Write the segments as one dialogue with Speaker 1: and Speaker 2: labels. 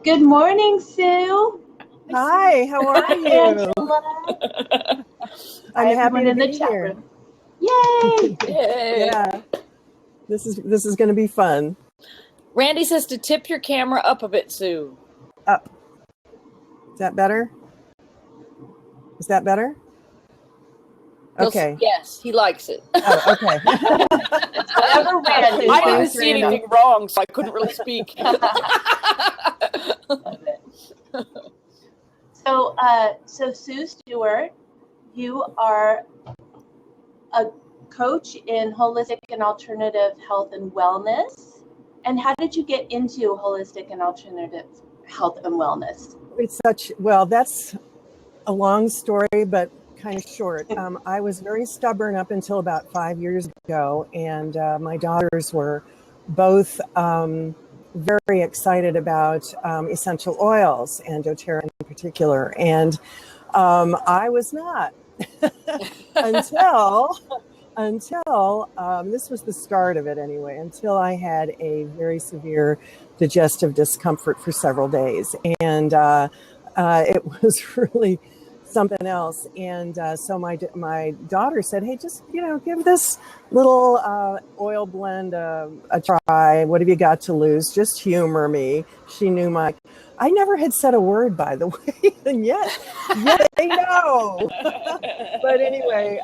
Speaker 1: Good morning, Sue.
Speaker 2: Hi, how are
Speaker 1: Hi,
Speaker 2: you?
Speaker 1: Angela.
Speaker 2: I'm happy to
Speaker 1: in the
Speaker 2: be
Speaker 1: chat
Speaker 2: here.
Speaker 1: room. Yay!
Speaker 3: Yay.
Speaker 2: Yeah, this is going to be fun.
Speaker 3: Randy says to tip your camera up a bit, Sue.
Speaker 2: Up. Is that better? Is that better? Okay.
Speaker 3: Yes, he likes it.
Speaker 2: Oh, okay.
Speaker 1: Whatever Randy
Speaker 3: I didn't
Speaker 1: wants.
Speaker 3: see anything wrong, so I couldn't really speak.
Speaker 1: Love it. So Sue Stewart, you are a coach in holistic and alternative health and wellness. And how did you get into holistic and alternative health and wellness?
Speaker 2: That's a long story, but kind of short. I was very stubborn up until about 5 years ago, and my daughters were both very excited about essential oils and doTERRA in particular. And I was not until this was the start of it anyway, until I had a very severe digestive discomfort for several days. And it was really something else. And so my daughter said, hey, just, give this little oil blend a try. What have you got to lose? Just humor me. She knew I never had said a word, by the way, and yet they know. But anyway,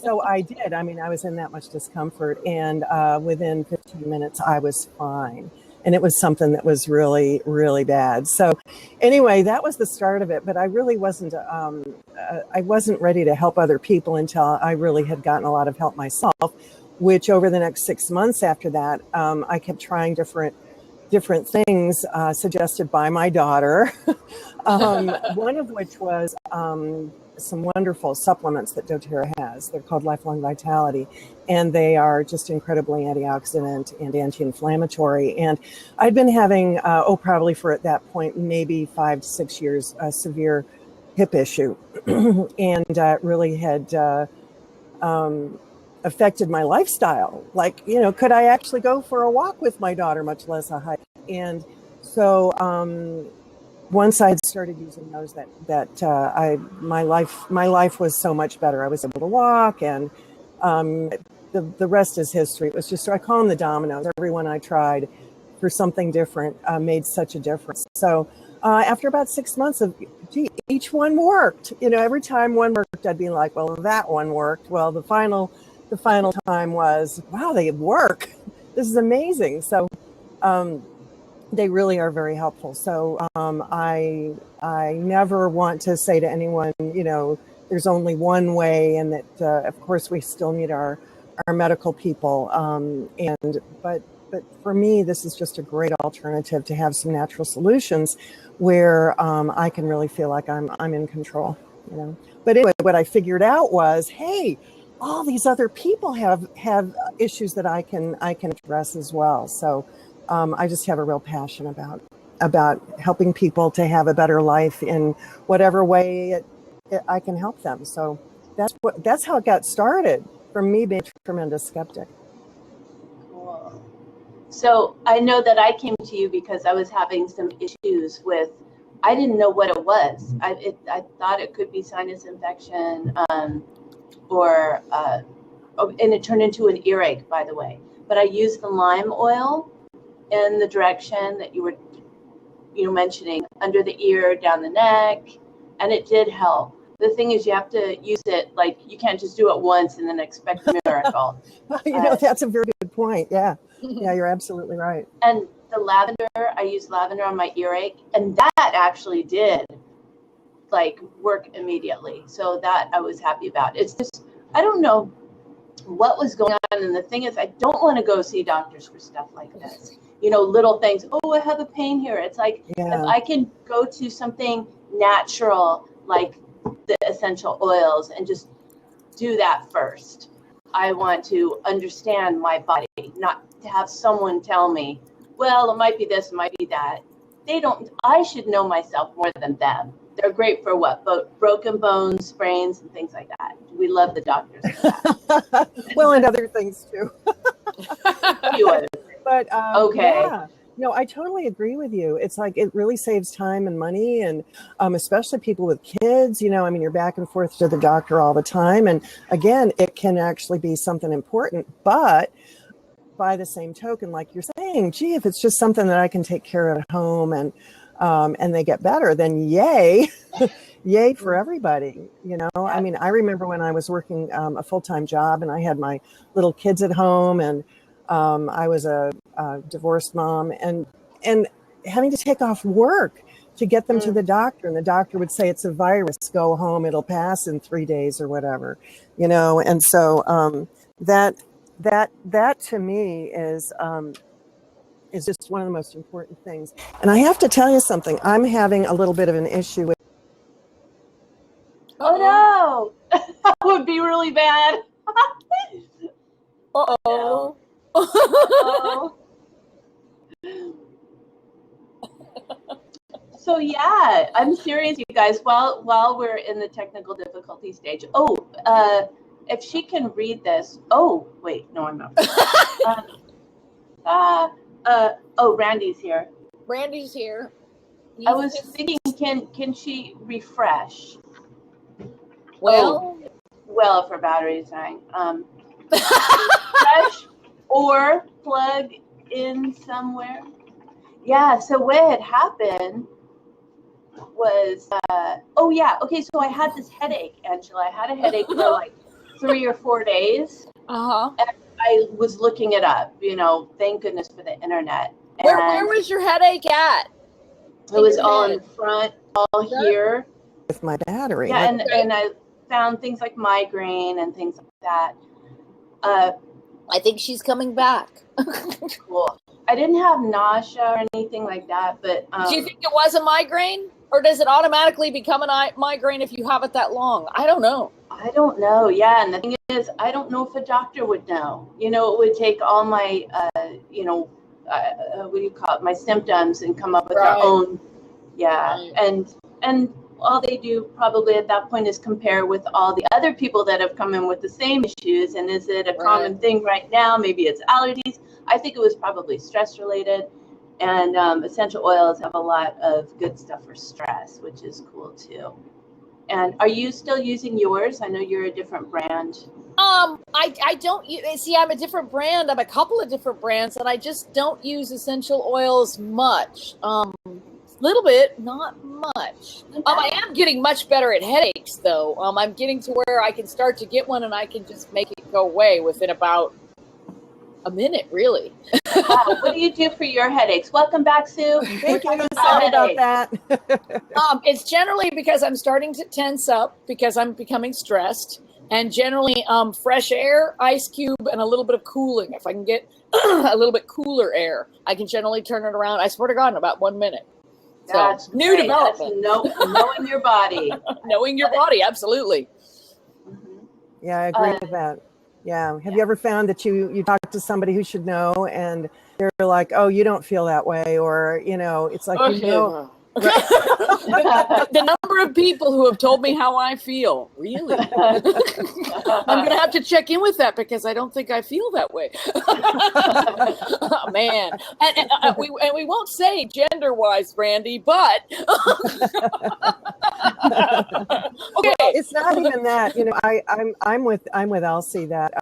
Speaker 2: so I did. I mean, I was in that much discomfort, and within 15 minutes, I was fine. And it was something that was really, really bad. So anyway, that was the start of it. But I really wasn't ready to help other people until I really had gotten a lot of help myself, which over the next 6 months after that, I kept trying different things suggested by my daughter, one of which was some wonderful supplements that doTERRA has. They're called Lifelong Vitality, and they are just incredibly antioxidant and anti-inflammatory. And I'd been having, probably for at that point, maybe 5 to 6 years, a severe hip issue, and really had affected my lifestyle. Like, could I actually go for a walk with my daughter, much less a hike? And so once I had started using those, my life was so much better. I was able to walk, and the rest is history. It was just, I call them the dominoes. Everyone I tried for something different made such a difference. So after about 6 months of, each one worked. Every time one worked, I'd be like, well, that one worked. Well, the final time was, wow, they work. This is amazing. So they really are very helpful. So I never want to say to anyone, there's only one way, and that of course we still need our medical people. But for me, this is just a great alternative to have some natural solutions where I can really feel like I'm in control. But anyway, what I figured out was, hey, all these other people have issues that I can address as well. So I just have a real passion about helping people to have a better life in whatever way I can help them. So that's how it got started, from me being a tremendous skeptic.
Speaker 1: Cool. So I know that I came to you because I was having some issues with, I didn't know what it was. I thought it could be sinus infection, and it turned into an earache, by the way. But I used the lime oil in the direction that you were, mentioning, under the ear, down the neck, and it did help. The thing is, you have to use it, like, you can't just do it once and then expect a miracle.
Speaker 2: That's a very good point. Yeah, you're absolutely right.
Speaker 1: And the lavender, I used lavender on my earache, and that actually did, work immediately. So that I was happy about. It's just, I don't know what was going on. And the thing is, I don't want to go see doctors for stuff like this. Little things. Oh, I have a pain here. It's like, if I can go to something natural, like the essential oils, and just do that first. I want to understand my body, not to have someone tell me, well, it might be this, it might be that. I should know myself more than them. They're great for what? Broken bones, sprains, and things like that. We love the doctors for that.
Speaker 2: Well, and other things too.
Speaker 1: A few other things.
Speaker 2: But
Speaker 1: okay.
Speaker 2: Yeah. No, I totally agree with you. It's like it really saves time and money, and especially people with kids. I mean, you're back and forth to the doctor all the time, and again, it can actually be something important. But by the same token, like you're saying, gee, if it's just something that I can take care of at home and they get better, then yay, yay for everybody.
Speaker 1: Yeah.
Speaker 2: I mean, I remember when I was working a full-time job and I had my little kids at home, and I was a divorced mom, and having to take off work to get them to the doctor, and the doctor would say it's a virus, go home, it'll pass in 3 days or whatever, and so that to me is just one of the most important things. And I have to tell you something, I'm having a little bit of an issue with.
Speaker 1: Oh no, that would be really bad.
Speaker 3: Uh-oh.
Speaker 1: Uh-oh. So yeah, I'm serious, you guys. While we're in the technical difficulty stage. If she can read this. Oh wait, no, I'm not. Randy's here.
Speaker 3: Randy's here.
Speaker 1: I was thinking, can she refresh?
Speaker 3: Well,
Speaker 1: if her battery's dying. Refresh or plug in somewhere. Yeah. So what had happened was, okay. So I had this headache, Angela. I had a headache for like 3 or 4 days.
Speaker 3: uh-huh.
Speaker 1: And I was looking it up. Thank goodness for the internet.
Speaker 3: Where was your headache at?
Speaker 1: It was all in front, all here.
Speaker 2: With my battery.
Speaker 1: Yeah, and I found things like migraine and things like that.
Speaker 3: I think she's coming back.
Speaker 1: Cool. I didn't have nausea or anything like that, but
Speaker 3: do you think it was a migraine, or does it automatically become a migraine if you have it that long? I don't know.
Speaker 1: I don't know. Yeah, and the thing is, I don't know if a doctor would know. It would take all my, what do you call it, my symptoms, and come up with their own. Yeah, right. And all they do probably at that point is compare with all the other people that have come in with the same issues. And is it a common thing right now? Maybe it's allergies. I think it was probably stress related. And essential oils have a lot of good stuff for stress, which is cool too. And are you still using yours? I know you're a different brand.
Speaker 3: I don't see. I'm a different brand. I'm a couple of different brands, and I just don't use essential oils much. Little bit, not much. I am getting much better at headaches, though. I'm getting to where I can start to get one, and I can just make it go away within about a minute, really.
Speaker 1: Wow. What do you do for your headaches? Welcome back, Sue.
Speaker 2: Thank you. Sorry about that.
Speaker 3: It's generally because I'm starting to tense up because I'm becoming stressed, and generally fresh air, ice cube, and a little bit of cooling. If I can get a little bit cooler air, I can generally turn it around. I swear to God, in about 1 minute.
Speaker 1: That's
Speaker 3: so new
Speaker 1: great.
Speaker 3: development.
Speaker 1: That's knowing your body.
Speaker 3: Knowing your body, absolutely.
Speaker 2: Mm-hmm. Yeah, I agree with that. Yeah. Have you ever found that you talk to somebody who should know and they're like, oh, you don't feel that way, or it's like
Speaker 3: the number of people who have told me how I feel, really. I'm going to have to check in with that because I don't think I feel that way. Oh, man. And we won't say gender-wise, Brandy, but okay.
Speaker 2: It's not even that. I'm with Elsie that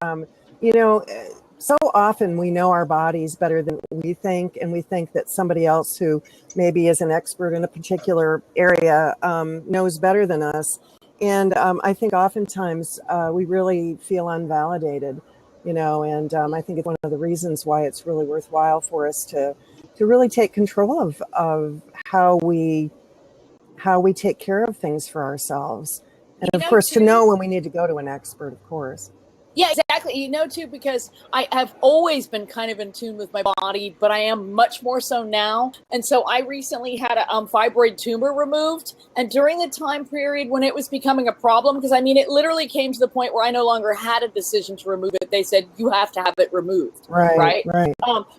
Speaker 2: so often we know our bodies better than we think, and we think that somebody else who maybe is an expert in a particular area knows better than us. And I think oftentimes we really feel unvalidated, and I think it's one of the reasons why it's really worthwhile for us to really take control of how we take care of things for ourselves. And of course, to know when we need to go to an expert, of course.
Speaker 3: Yeah, exactly. Too, because I have always been kind of in tune with my body, but I am much more so now. And so I recently had a fibroid tumor removed. And during the time period when it was becoming a problem, because it literally came to the point where I no longer had a decision to remove it. They said, you have to have it removed. Right.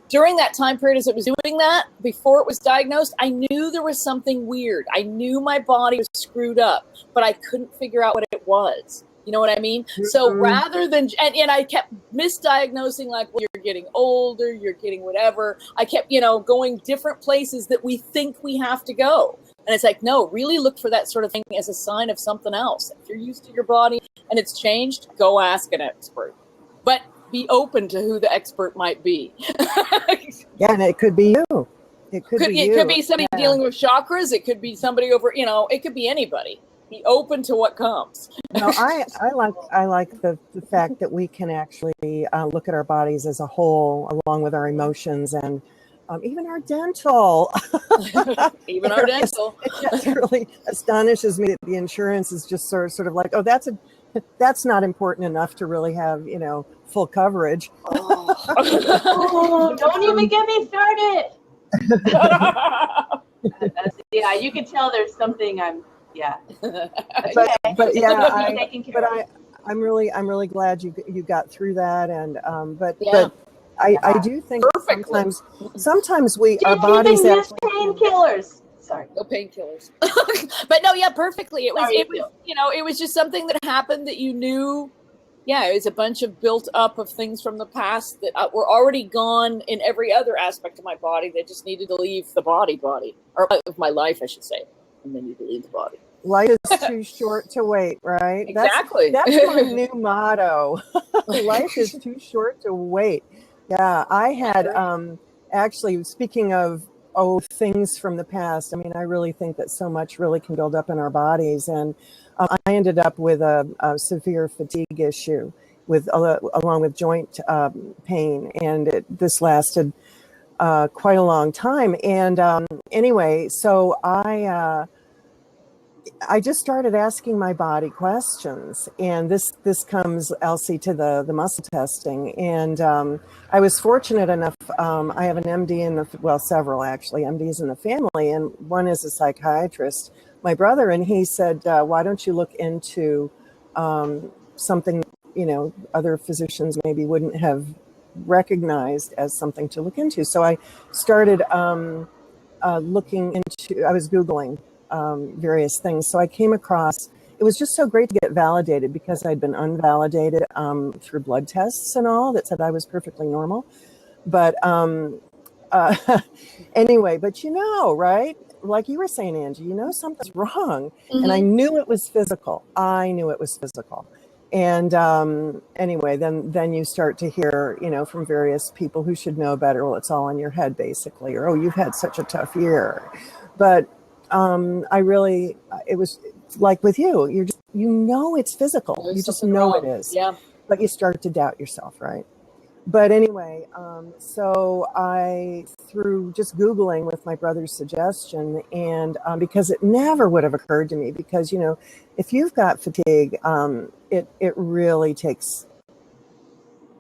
Speaker 3: During that time period, as it was doing that, before it was diagnosed, I knew there was something weird. I knew my body was screwed up, but I couldn't figure out what it was. You know what I mean? So
Speaker 2: Mhm.
Speaker 3: rather than, and I kept misdiagnosing, like, well, you're getting older, you're getting whatever. I kept, going different places that we think we have to go. And it's like, no, really look for that sort of thing as a sign of something else. If you're used to your body and it's changed, go ask an expert. But be open to who the expert might be.
Speaker 2: Yeah, and it could be you. It could be you.
Speaker 3: It could be somebody dealing with chakras. It could be somebody over, it could be anybody. Be open to what comes.
Speaker 2: No, I like the fact that we can actually look at our bodies as a whole, along with our emotions and even our dental.
Speaker 3: Even our dental.
Speaker 2: It really astonishes me that the insurance is just sort of like, oh, that's not important enough to really have full coverage.
Speaker 1: Oh, don't even get me started. Yeah, you can tell there's something
Speaker 2: I'm really glad you got through that, and but I do think sometimes our bodies
Speaker 1: use painkillers. Sorry,
Speaker 3: no painkillers. But no, yeah, perfectly. It was just something that happened that you knew. Yeah, it was a bunch of built up of things from the past that were already gone in every other aspect of my body that just needed to leave the body, or of my life, I should say, and then you leave the body.
Speaker 2: Life is too short to wait, right?
Speaker 3: Exactly.
Speaker 2: That's my new motto. Life is too short to wait. Yeah, I had actually, speaking of things from the past, I mean, I really think that so much really can build up in our bodies, and I ended up with a severe fatigue issue along with joint pain, and this lasted quite a long time. And anyway, so I just started asking my body questions, and this comes, Elsie, to the muscle testing. And I was fortunate enough. I have an MD several actually MDs in the family, and one is a psychiatrist, my brother, and he said, "Why don't you look into something other physicians maybe wouldn't have recognized as something to look into?" So I started looking into. I was Googling various things. So I came across, it was just so great to get validated, because I'd been unvalidated through blood tests and all that said I was perfectly normal. But anyway, but right? Like you were saying, Angie, something's wrong. Mm-hmm. And I knew it was physical. And anyway, then you start to hear, from various people who should know better. Well, it's all in your head, basically. Or, oh, you've had such a tough year. But it was like with you, it's physical. You just know it is.
Speaker 3: Yeah.
Speaker 2: But you start to doubt yourself, right? But anyway, so through just Googling with my brother's suggestion, and because it never would have occurred to me, because, if you've got fatigue, it really takes,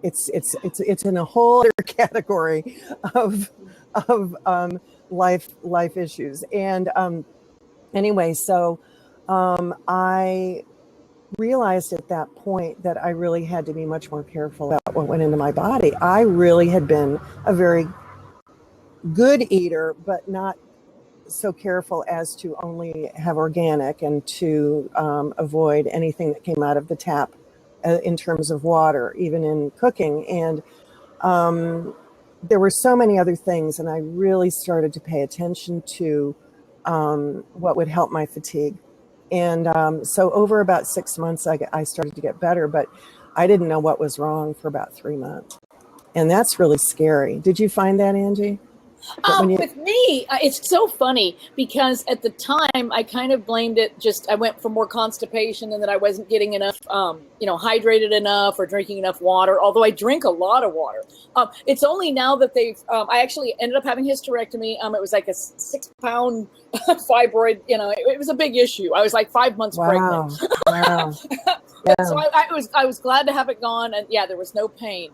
Speaker 2: it's in a whole other category of life issues. And anyway, so I realized at that point that I really had to be much more careful about what went into my body. I really had been a very good eater, but not so careful as to only have organic and to avoid anything that came out of the tap in terms of water, even in cooking. And there were so many other things, and I really started to pay attention to what would help my fatigue. And so over about 6 months, I started to get better, but I didn't know what was wrong for about 3 months. And that's really scary. Did you find that, Angie?
Speaker 3: With me, it's so funny, because at the time I kind of blamed it. I went for more constipation, and that I wasn't getting enough, hydrated enough or drinking enough water. Although I drink a lot of water. It's only now that I actually ended up having hysterectomy. It was like a 6-pound fibroid. It was a big issue. I was like 5 months pregnant.
Speaker 2: Wow.
Speaker 3: Yeah. So I was glad to have it gone, and yeah, there was no pain.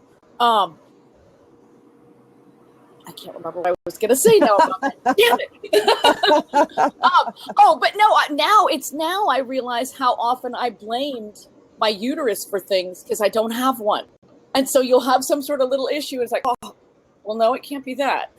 Speaker 3: I can't remember what I was going to say now. Damn it. But no, now I realize how often I blamed my uterus for things because I don't have one. And so you'll have some sort of little issue. And it's like, oh, well, no, it can't be that.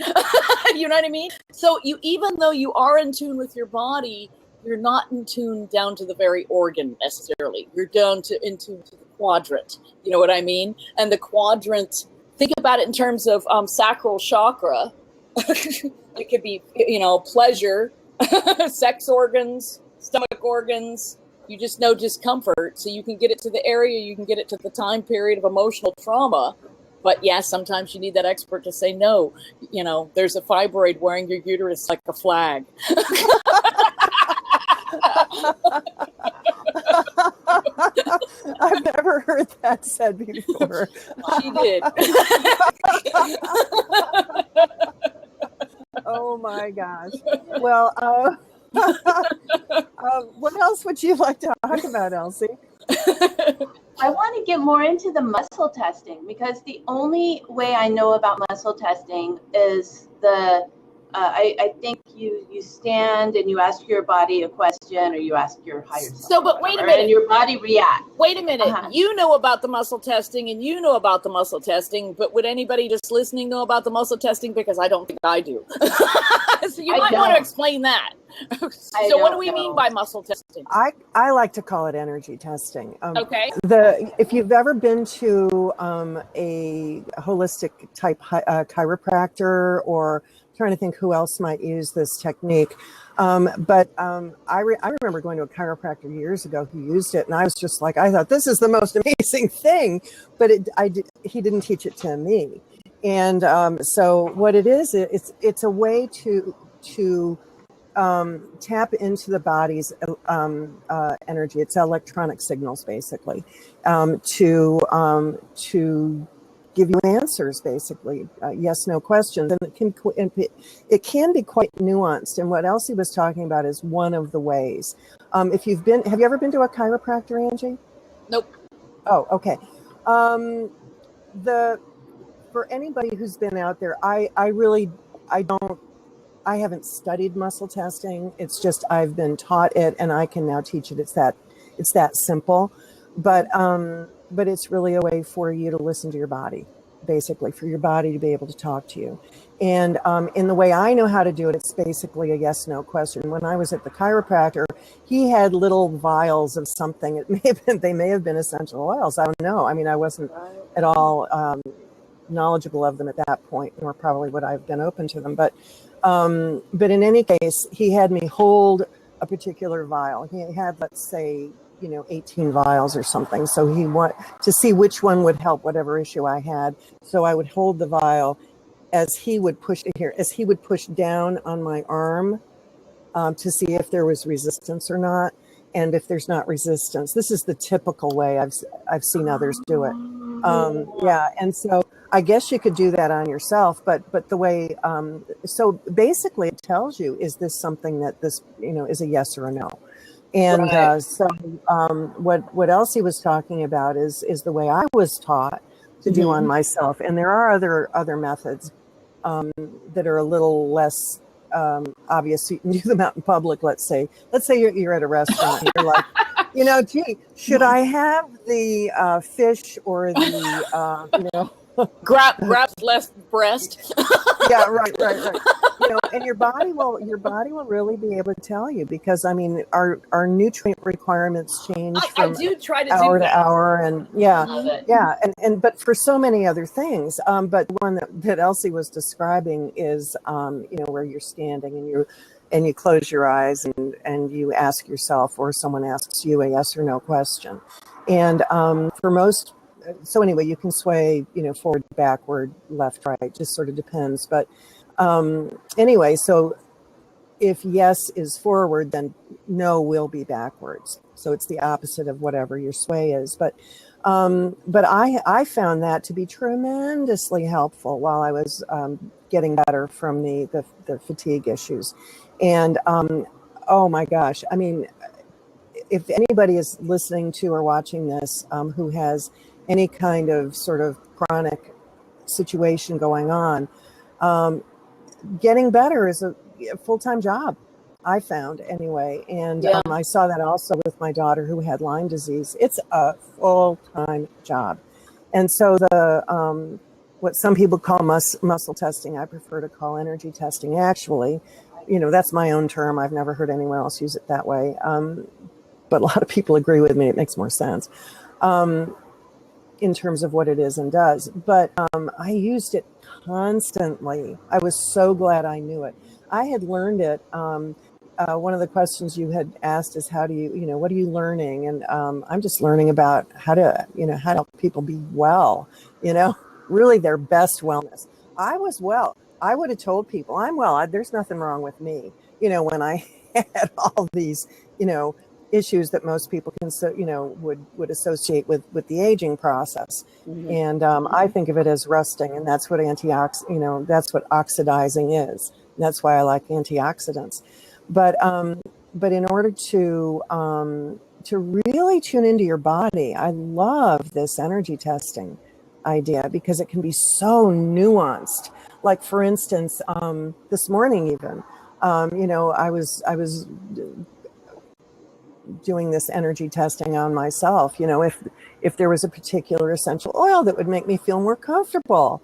Speaker 3: You know what I mean? So even though you are in tune with your body, you're not in tune down to the very organ necessarily. You're down to in tune to the quadrant. You know what I mean? And the quadrant, think about it in terms of sacral chakra. It could be, pleasure, sex organs, stomach organs. You just know discomfort, so you can get it to the area, you can get it to the time period of emotional trauma. But yes, sometimes you need that expert to say, no, there's a fibroid wearing your uterus like a flag.
Speaker 2: I've never heard that said before.
Speaker 3: She did.
Speaker 2: Oh my gosh. Well, what else would you like to talk about, Elsie?
Speaker 1: I want to get more into the muscle testing, because the only way I know about muscle testing is I think you stand and you ask your body a question, or you ask your higher self.
Speaker 3: So, but wait a minute.
Speaker 1: And your body reacts.
Speaker 3: Wait a minute. You know about the muscle testing, and you know about the muscle testing, but would anybody just listening know about the muscle testing? Because I don't think I do. So you might want to explain that. So what do we mean by muscle testing?
Speaker 2: I like to call it energy testing.
Speaker 3: Okay.
Speaker 2: If you've ever been to a holistic type chiropractor, or trying to think who else might use this technique. But I remember going to a chiropractor years ago who used it, and I was just like, I thought this is the most amazing thing, but he didn't teach it to me. And so what it is, it's a way to tap into the body's energy. It's electronic signals, basically, to give you answers, basically, yes, no questions. And it can be quite nuanced. And what Elsie was talking about is one of the ways. Have you ever been to a chiropractor, Angie?
Speaker 3: Nope.
Speaker 2: Oh, okay. For anybody who's been out there, I haven't studied muscle testing. It's just, I've been taught it, and I can now teach it. It's that simple. But it's really a way for you to listen to your body, basically, for your body to be able to talk to you. And in the way I know how to do it, it's basically a yes/no question. When I was at the chiropractor, he had little vials of something. They may have been essential oils. I don't know. I mean, I wasn't at all knowledgeable of them at that point, nor probably would I have been open to them. But in any case, he had me hold a particular vial. He had, let's say, 18 vials or something. So he wanted to see which one would help whatever issue I had. So I would hold the vial as he would push down on my arm to see if there was resistance or not. And if there's not resistance, this is the typical way I've seen others do it. Yeah. And so I guess you could do that on yourself, but the way, so basically it tells you, is this something that this, is a yes or a no? And what Elsie was talking about is the way I was taught to do on myself. And there are other methods that are a little less obvious. You can do them out in public. Let's say you're at a restaurant and you're like, gee, should I have the fish or the
Speaker 3: grab left breast?
Speaker 2: Yeah, right. And your body will really be able to tell you, because I mean our nutrient requirements change from hour to hour, and but for so many other things. But the one that Elsie was describing is where you're standing and you close your eyes and you ask yourself, or someone asks you, a yes or no question. And for most, so anyway, you can sway, forward, backward, left, right, just sort of depends. But anyway, so if yes is forward, then no will be backwards. So it's the opposite of whatever your sway is. But I found that to be tremendously helpful while I was getting better from the fatigue issues. And oh my gosh, I mean, if anybody is listening to or watching this who has any kind of sort of chronic situation going on, getting better is a full-time job, I found anyway. And I saw that also with my daughter who had Lyme disease. It's a full-time job. And so what some people call muscle testing, I prefer to call energy testing, actually. that's my own term. I've never heard anyone else use it that way. But a lot of people agree with me. It makes more sense in terms of what it is and does. But I used it constantly. I was so glad I knew it. I had learned it. One of the questions you had asked is, how do you, what are you learning? And I'm just learning about how to help people be well, really their best wellness. I was well. I would have told people I'm well. There's nothing wrong with me. When I had all these, issues that most people can, would associate with the aging process. Mm-hmm. And I think of it as rusting, and that's what that's what oxidizing is. And that's why I like antioxidants. But in order to really tune into your body, I love this energy testing idea because it can be so nuanced. Like, for instance, this morning even, I was doing this energy testing on myself. If there was a particular essential oil that would make me feel more comfortable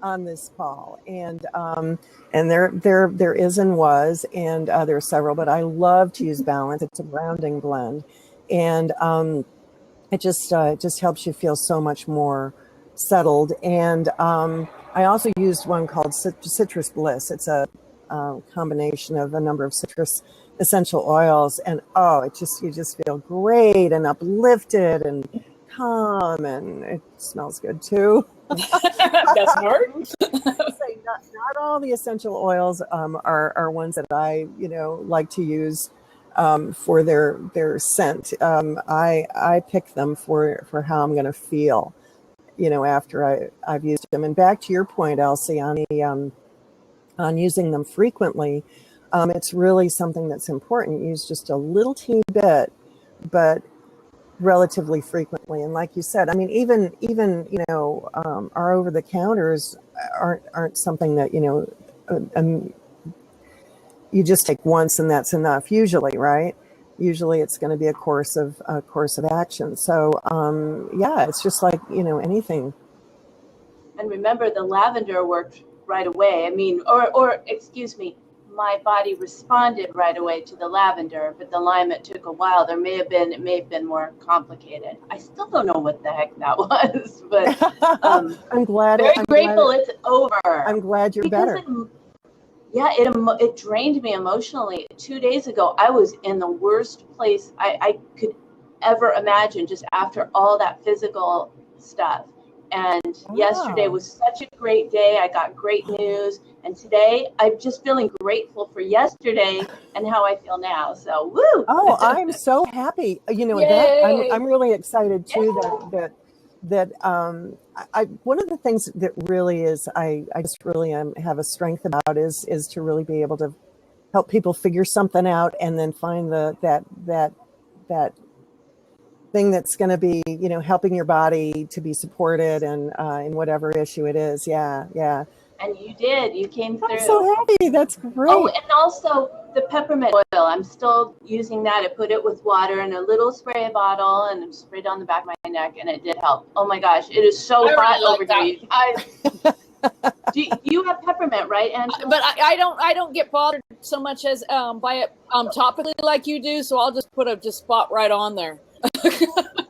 Speaker 2: on this call, and there is and was, and there are several, but I love to use Balance. It's a grounding blend, and it just helps you feel so much more settled. And I also used one called Citrus Bliss. It's a combination of a number of citrus essential oils, and you just feel great and uplifted and calm, and it smells good too.
Speaker 3: That's hard.
Speaker 2: Not all the essential oils are ones that I like to use for their scent. I pick them for how I'm going to feel, after I've used them. And back to your point, Elsie, on using them frequently, it's really something that's important. Use just a little teeny bit, but relatively frequently. And like you said, I mean, even our over the counters aren't something that you just take once and that's enough. Usually, right? Usually, it's going to be a course of action. So it's just like anything.
Speaker 1: And remember, the lavender worked right away. I mean, or excuse me, my body responded right away to the lavender, but the lime, it took a while. It may have been more complicated. I still don't know what the heck that was, but
Speaker 2: I'm glad.
Speaker 1: Very grateful it's over.
Speaker 2: I'm glad you're better.
Speaker 1: It drained me emotionally. 2 days ago, I was in the worst place I could ever imagine, just after all that physical stuff. And yesterday was such a great day. I got great news. And today I'm just feeling grateful for yesterday and how I feel now. So, woo!
Speaker 2: Oh, I'm so happy. That I'm really excited too. Yay. That one of the things that really is I just really have a strength about is to really be able to help people figure something out and then find that thing that's going to be helping your body to be supported and in whatever issue it is. Yeah.
Speaker 1: And you did. You came through.
Speaker 2: I'm so happy. That's great.
Speaker 1: Oh, and also the peppermint oil. I'm still using that. I put it with water in a little spray bottle and I sprayed it on the back of my neck, and it did help. Oh my gosh, it is so hot over here, you guys. You have peppermint, right, Angela?
Speaker 3: But I don't get bothered so much as by it topically like you do. So I'll just put a spot right on there.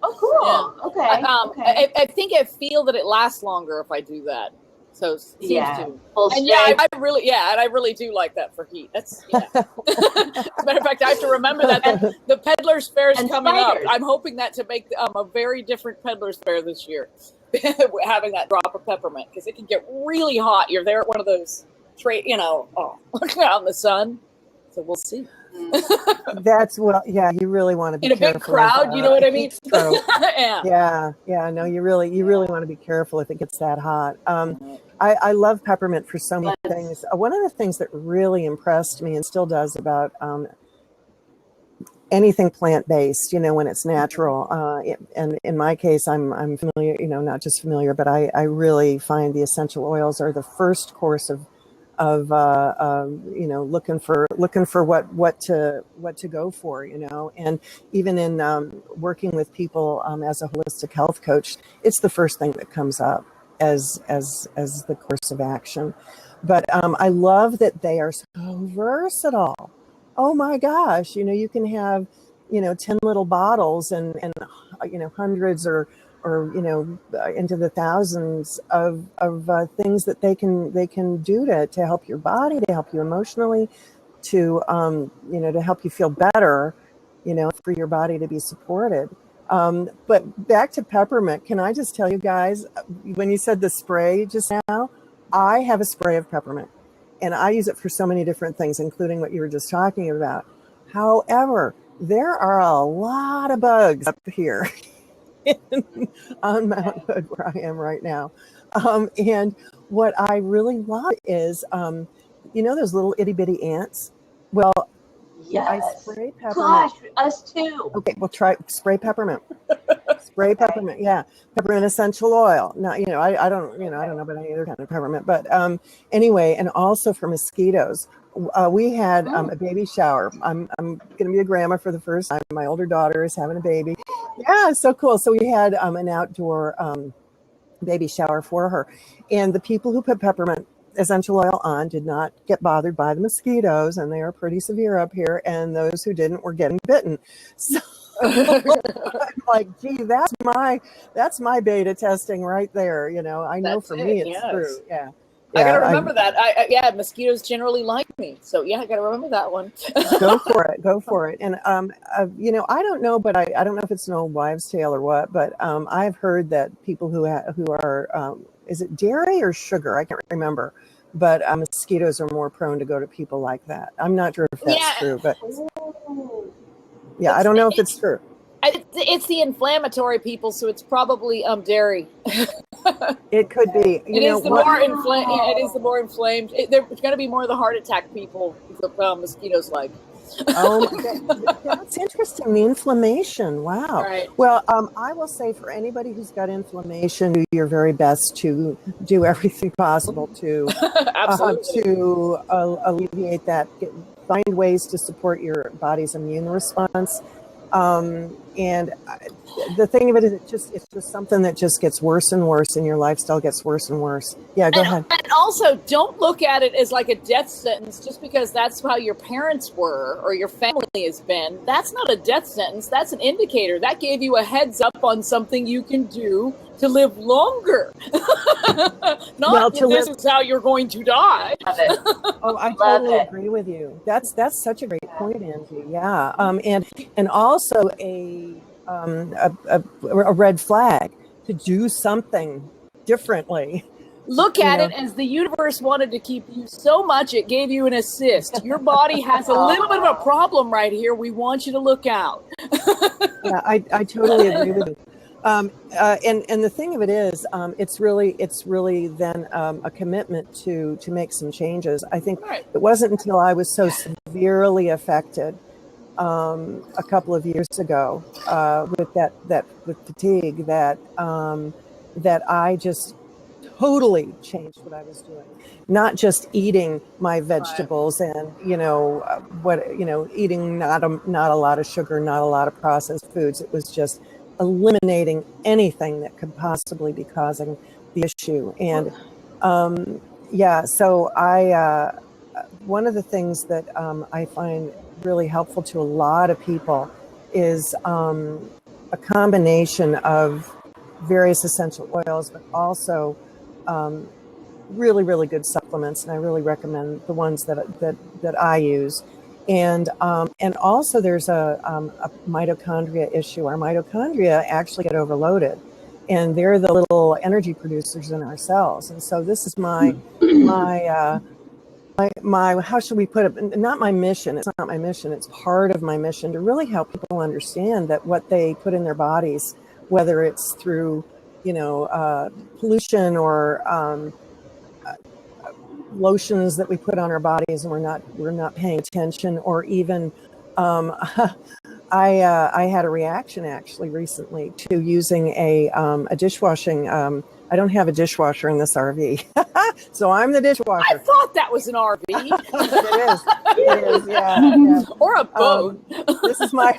Speaker 1: Oh, cool. Yeah. Okay.
Speaker 3: I think I feel that it lasts longer if I do that. So it seems to. And I really do like that for heat. That's As a matter of fact, I have to remember that the Peddler's Fair is coming up. I'm hoping that to make a very different Peddler's Fair this year, having that drop of peppermint, because it can get really hot. You're there at one of those looking out in the sun. So we'll see.
Speaker 2: That's you really want to be
Speaker 3: in a
Speaker 2: careful
Speaker 3: big crowd, you know what I mean?
Speaker 2: Yeah. No, you really want to be careful if it gets that hot. I love peppermint for so many things. One of the things that really impressed me and still does about anything plant-based, when it's natural, and in my case, I'm familiar, not just familiar, but I really find the essential oils are the first course of looking for what to go for, and even in working with people as a holistic health coach, it's the first thing that comes up as the course of action. But I love that they are so versatile. Oh my gosh, you can have, 10 little bottles and hundreds or into the thousands of things that they can do to help your body, to help you emotionally, to to help you feel better, for your body to be supported. But back to peppermint, can I just tell you guys, when you said the spray just now, I have a spray of peppermint and I use it for so many different things, including what you were just talking about. However, there are a lot of bugs up here on Mount Hood where I am right now. And what I really love is, those little itty bitty ants. Well,
Speaker 1: Yes.
Speaker 2: I spray peppermint.
Speaker 1: Gosh, us too.
Speaker 2: Okay, we'll try spray peppermint. Spray peppermint, yeah. Peppermint essential oil. Now, I don't know about any other kind of peppermint, but anyway, and also for mosquitoes. We had a baby shower. I'm going to be a grandma for the first time. My older daughter is having a baby. Yeah, so cool. So we had an outdoor baby shower for her, and the people who put peppermint essential oil on did not get bothered by the mosquitoes, and they are pretty severe up here, and those who didn't were getting bitten. So I'm like, gee, that's my beta testing right there. I know
Speaker 3: That's
Speaker 2: for me it's
Speaker 3: yes.
Speaker 2: true. Yeah.
Speaker 3: I gotta remember that. Mosquitoes generally like me, so yeah, I gotta remember that one.
Speaker 2: Go for it. And I don't know, but I don't know if it's an old wives' tale or what, but I've heard that people who are is it dairy or sugar? I can't remember. But mosquitoes are more prone to go to people like that. I'm not sure if that's true, but yeah, I don't know if it's true.
Speaker 3: It's the inflammatory people, so it's probably dairy.
Speaker 2: It could be.
Speaker 3: It is the more inflamed. There's going to be more of the heart attack people the mosquitoes like.
Speaker 2: Oh, that's interesting. The inflammation. Wow.
Speaker 3: Right.
Speaker 2: Well, I will say for anybody who's got inflammation, do your very best to do everything possible to alleviate that. Find ways to support your body's immune response. And the thing of it is, it's just something that just gets worse and worse, and your lifestyle gets worse and worse. Yeah, go ahead.
Speaker 3: And also, don't look at it as like a death sentence just because that's how your parents were or your family has been. That's not a death sentence. That's an indicator. That gave you a heads up on something you can do to live longer. This is how you're going to die.
Speaker 1: Love it.
Speaker 2: Oh, I totally agree with you. That's such a great point, Angie. Yeah. And also a red flag to do something differently.
Speaker 3: Look at it as the universe wanted to keep you so much, it gave you an assist. Your body has a little bit of a problem right here. We want you to look out.
Speaker 2: Yeah, I totally agree with you. And the thing of it is, it's really then a commitment to make some changes. I think It wasn't until I was so severely affected a couple of years ago with fatigue that I just totally changed what I was doing. Not just eating my vegetables and eating not a lot of sugar, not a lot of processed foods. It was just eliminating anything that could possibly be causing the issue. And so I one of the things that I find really helpful to a lot of people is a combination of various essential oils, but also really, really good supplements. And I really recommend the ones that I use. And also there's a mitochondria issue. Our mitochondria actually get overloaded, and they're the little energy producers in our cells. And so this is my how should we put it? Not my mission. It's not my mission. It's part of my mission to really help people understand that what they put in their bodies, whether it's through pollution or lotions that we put on our bodies and we're not paying attention, or even I had a reaction actually recently to using a dishwashing. I don't have a dishwasher in this RV, so I'm the dishwasher.
Speaker 3: I thought that was an RV.
Speaker 2: It is, yeah.
Speaker 3: Or a boat.
Speaker 2: This is my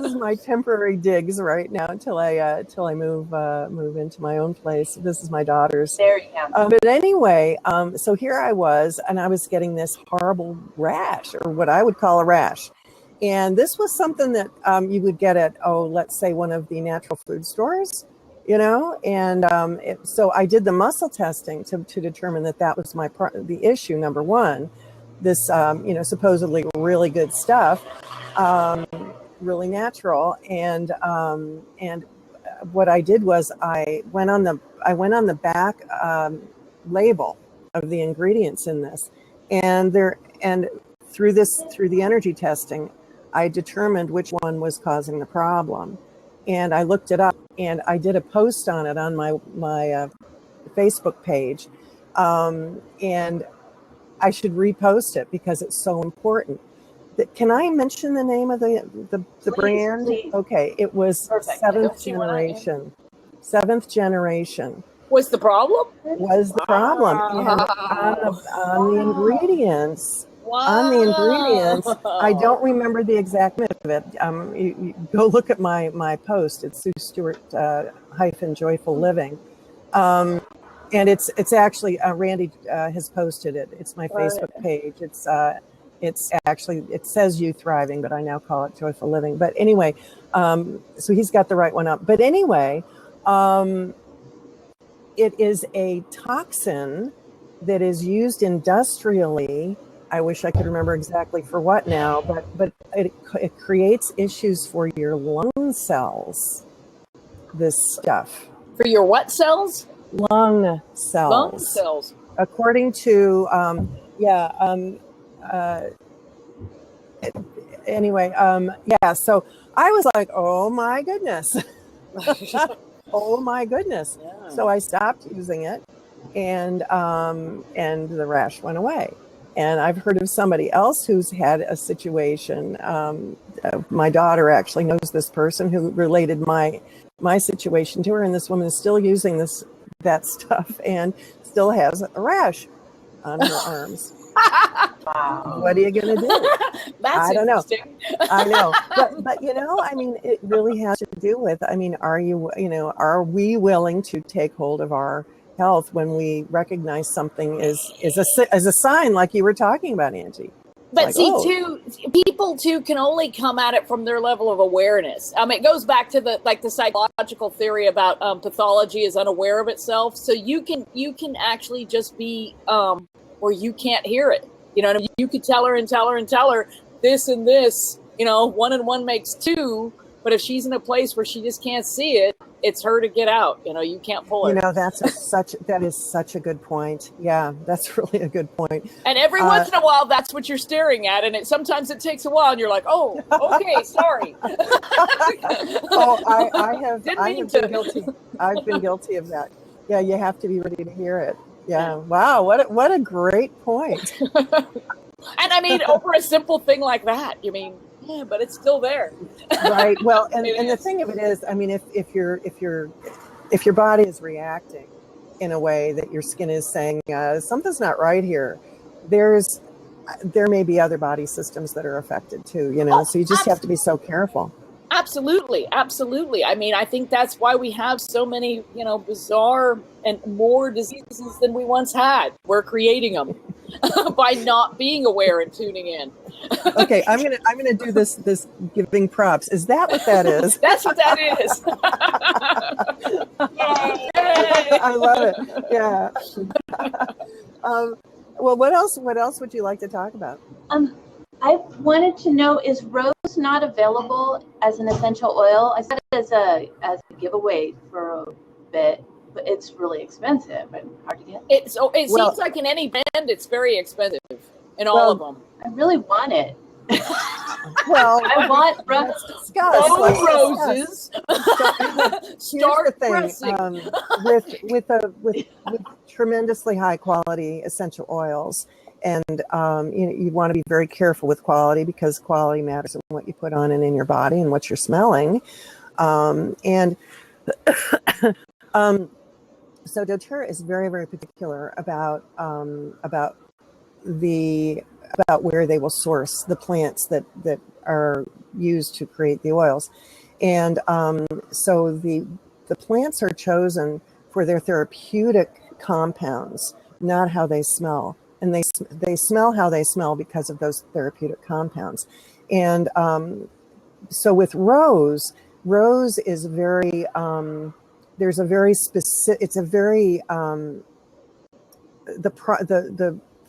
Speaker 2: this is my temporary digs right now until I move into my own place. This is my daughter's.
Speaker 1: There you go.
Speaker 2: But anyway, so here I was, and I was getting this horrible rash, or what I would call a rash. And this was something that you would get at, let's say one of the natural food stores, and so I did the muscle testing to determine that was the issue, number one, this, supposedly really good stuff, really natural. And what I did was I went on the back label of the ingredients in this, and through the energy testing, I determined which one was causing the problem. And I looked it up, and I did a post on it on my Facebook page. And I should repost it because it's so important. Can I mention the name of the brand?
Speaker 1: Please.
Speaker 2: Okay, it was
Speaker 1: Perfect.
Speaker 2: Seventh Generation. Seventh Generation
Speaker 3: Was the problem?
Speaker 2: was the problem. And on the ingredients.
Speaker 3: Wow.
Speaker 2: On the ingredients, I don't remember the exact name of it. You go look at my post. It's Sue Stewart Joyful Living, and it's actually Randy has posted it. It's my Facebook page. It's actually, it says You Thriving, but I now call it Joyful Living. But anyway, so he's got the right one up. But anyway, it is a toxin that is used industrially. I wish I could remember exactly for what now, but it creates issues for your lung cells, this stuff.
Speaker 3: For your what cells?
Speaker 2: Lung cells.
Speaker 3: Lung cells.
Speaker 2: According to, anyway, so I was like, oh my goodness. Oh my goodness. Yeah. So I stopped using it, and the rash went away. And I've heard of somebody else who's had a situation. My daughter actually knows this person who related my situation to her, and this woman is still using that stuff and still has a rash on her arms.
Speaker 1: Wow.
Speaker 2: What are you going to do?
Speaker 3: That's
Speaker 2: I don't know. I know. But it really has to do with, are we willing to take hold of our health when we recognize something is a sign, like you were talking about, Angie?
Speaker 3: But people too can only come at it from their level of awareness. It goes back to the psychological theory about pathology is unaware of itself. So you can actually just be where you can't hear it. You could tell her this and this. 1 and 1 makes 2. But if she's in a place where she just can't see it, it's her to get out. You can't pull her.
Speaker 2: That is such a good point. Yeah, that's really a good point.
Speaker 3: And every once in a while, that's what you're staring at. And sometimes it takes a while, and you're like, oh, okay, sorry.
Speaker 2: I have been guilty. I've been guilty of that. Yeah, you have to be ready to hear it. Yeah. Wow. What a great point.
Speaker 3: And over a simple thing like that, yeah, but it's still there.
Speaker 2: Right. Well, and the thing of it is, if your body is reacting in a way that your skin is saying something's not right here, there may be other body systems that are affected too. So you just have to be so careful.
Speaker 3: Absolutely. I think that's why we have so many, bizarre and more diseases than we once had. We're creating them by not being aware and tuning in.
Speaker 2: Okay, I'm gonna do this giving props. Is that what that is?
Speaker 3: That's what that is.
Speaker 2: Yay! I love it. Yeah. Well, what else would you like to talk about?
Speaker 1: I wanted to know, is rose not available as an essential oil? I said it as a giveaway for a bit, but it's really expensive and hard to get.
Speaker 3: It seems like in any brand, it's very expensive in all of them.
Speaker 1: I really want it.
Speaker 2: Well,
Speaker 1: I want
Speaker 3: roses.
Speaker 2: Start pressing. With tremendously high quality essential oils. And you want to be very careful with quality, because quality matters in what you put on and in your body and what you're smelling. So doTERRA is very, very particular about where they will source the plants that are used to create the oils. And so the plants are chosen for their therapeutic compounds, not how they smell. And they smell how they smell because of those therapeutic compounds. And so with rose is very, there's a very specific, it's a very, the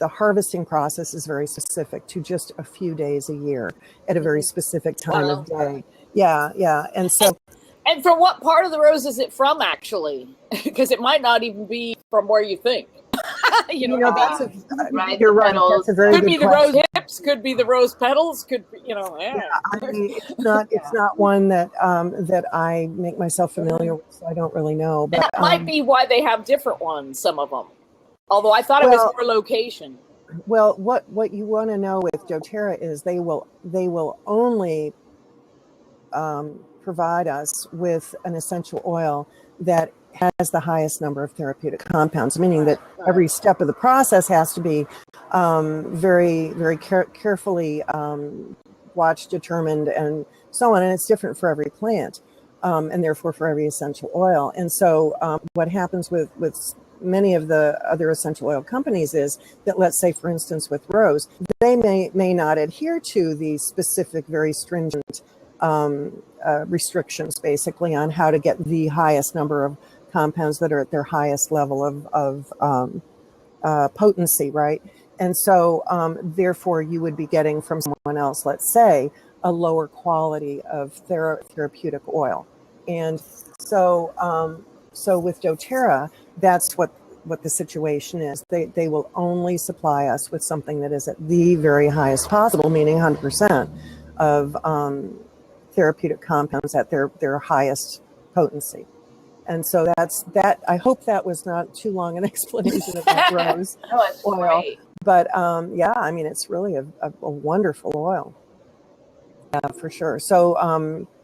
Speaker 2: harvesting process is very specific to just a few days a year at a very specific time of day. Yeah. And so,
Speaker 3: and from what part of the rose is it from, actually? Because it might not even be from where you think.
Speaker 2: That's
Speaker 1: right,
Speaker 2: you're right. That's a very
Speaker 3: could
Speaker 2: good
Speaker 3: be the
Speaker 2: question.
Speaker 3: rose hips, could be the rose petals, could be,
Speaker 2: I mean, it's not one that that I make myself familiar with, so I don't really know. But
Speaker 3: that might be why they have different ones, some of them. Although I thought it was more location.
Speaker 2: Well, what you want to know with doTERRA is they will only provide us with an essential oil that has the highest number of therapeutic compounds, meaning that every step of the process has to be very, very carefully watched, determined, and so on. And it's different for every plant, and therefore for every essential oil. And so what happens with many of the other essential oil companies is that, let's say, for instance, with rose, they may not adhere to the specific, very stringent restrictions, basically, on how to get the highest number of compounds that are at their highest level of potency, right? And so, therefore, you would be getting from someone else, let's say, a lower quality of therapeutic oil. And so, so with doTERRA, that's what the situation is. They will only supply us with something that is at the very highest possible, meaning 100% of therapeutic compounds at their highest potency. And so that's that. I hope that was not too long an explanation about rose oil.
Speaker 1: Great.
Speaker 2: But yeah, I mean, it's really a wonderful oil. Yeah, for sure. So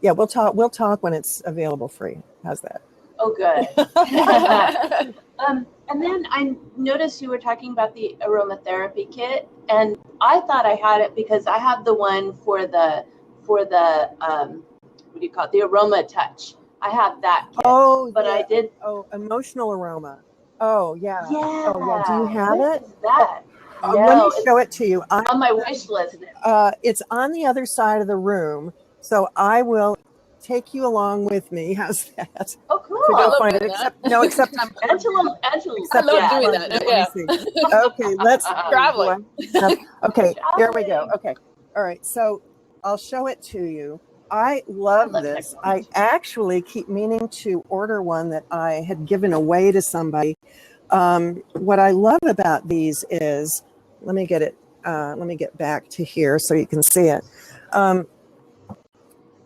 Speaker 2: yeah, we'll talk when it's available free. How's that?
Speaker 1: Oh, good. And then I noticed you were talking about the aromatherapy kit, and I thought I had it because I have the one for the what do you call it? The aroma touch. I have that kit.
Speaker 2: Oh,
Speaker 1: but
Speaker 2: yeah.
Speaker 1: I did.
Speaker 2: Oh, emotional aroma. Oh, yeah.
Speaker 1: Yeah.
Speaker 2: Oh, yeah. Do you have
Speaker 1: what
Speaker 2: it?
Speaker 1: Is that?
Speaker 2: No,
Speaker 1: no,
Speaker 2: let me show it to you.
Speaker 1: On my wish list.
Speaker 2: It's on the other side of the room, so I will take you along with me. How's that?
Speaker 1: Oh, cool.
Speaker 2: To
Speaker 3: I
Speaker 2: go
Speaker 3: love
Speaker 2: find it.
Speaker 3: doing
Speaker 2: Except I'm
Speaker 1: Angela.
Speaker 3: I love doing that. Yeah.
Speaker 2: Okay, let's
Speaker 3: Traveling.
Speaker 2: Okay, here we go. Okay, all right. So I'll show it to you. I love this.
Speaker 1: Technology.
Speaker 2: I actually keep meaning to order one that I had given away to somebody. What I love about these is, let me get back to here so you can see it.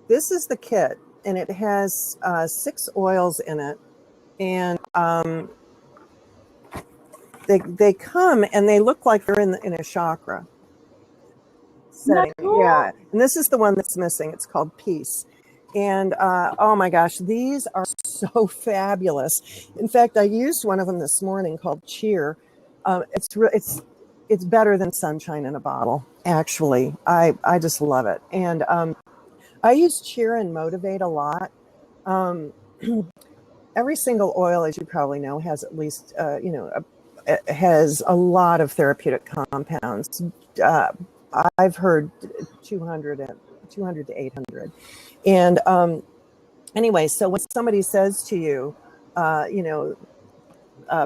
Speaker 2: This is the kit, and it has 6 oils in it, and they come and they look like they're in a chakra setting.
Speaker 1: Cool?
Speaker 2: Yeah, and this is the one that's missing. It's called Peace. And oh my gosh, these are so fabulous. In fact, I used one of them this morning called Cheer. It's better than sunshine in a bottle. Actually, I just love it. And I use Cheer and Motivate a lot. Every single oil, as you probably know, has at least has a lot of therapeutic compounds. I've heard 200 to 800. And anyway, so when somebody says to you,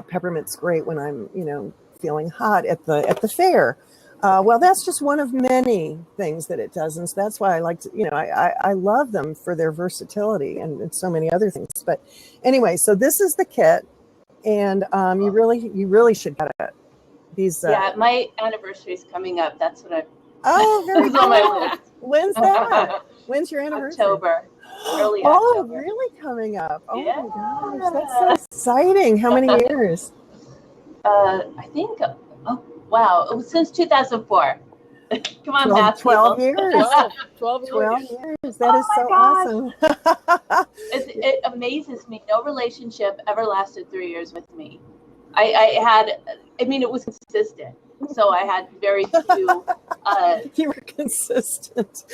Speaker 2: peppermint's great when I'm, feeling hot at the fair. Well, that's just one of many things that it does. And so that's why I like to, I love them for their versatility and so many other things. But anyway, so this is the kit, and you really should get it. These
Speaker 1: yeah, my anniversary is coming up. That's what
Speaker 2: Oh, very
Speaker 1: on my
Speaker 2: cool.
Speaker 1: list.
Speaker 2: When's that? When's your anniversary?
Speaker 1: October. Early
Speaker 2: Oh,
Speaker 1: October.
Speaker 2: really coming up? Oh
Speaker 1: Yeah.
Speaker 2: my gosh, that's so exciting. How many years?
Speaker 1: I think, oh, wow, it was since 2004. Come on,
Speaker 2: 12
Speaker 1: people.
Speaker 2: years.
Speaker 3: 12
Speaker 2: 12
Speaker 3: years.
Speaker 2: years. That is so awesome.
Speaker 1: It amazes me. No relationship ever lasted 3 years with me. It was consistent. So I had very few
Speaker 2: You were consistent.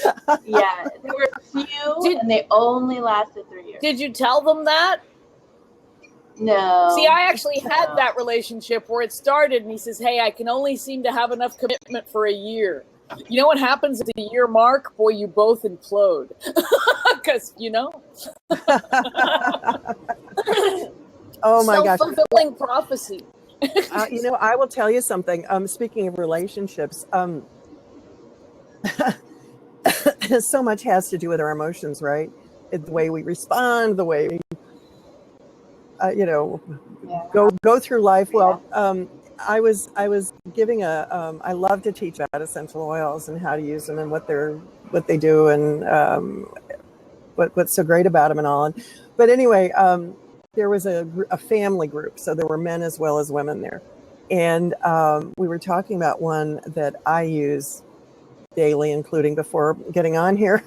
Speaker 1: Yeah, there were a few, and they only lasted 3 years.
Speaker 3: Did you tell them that?
Speaker 1: No.
Speaker 3: See, I actually had that relationship where it started, and he says, "Hey, I can only seem to have enough commitment for a year." You know what happens at the year mark? Boy, you both implode. Because,
Speaker 2: Oh my gosh.
Speaker 3: Self-fulfilling prophecy.
Speaker 2: I will tell you something. Speaking of relationships, so much has to do with our emotions, right? The way we respond, the way we, go through life. Well, I was giving I love to teach about essential oils and how to use them and what they do and what's so great about them and all. But anyway, there was a family group, so there were men as well as women there, and we were talking about one that I use daily, including before getting on here,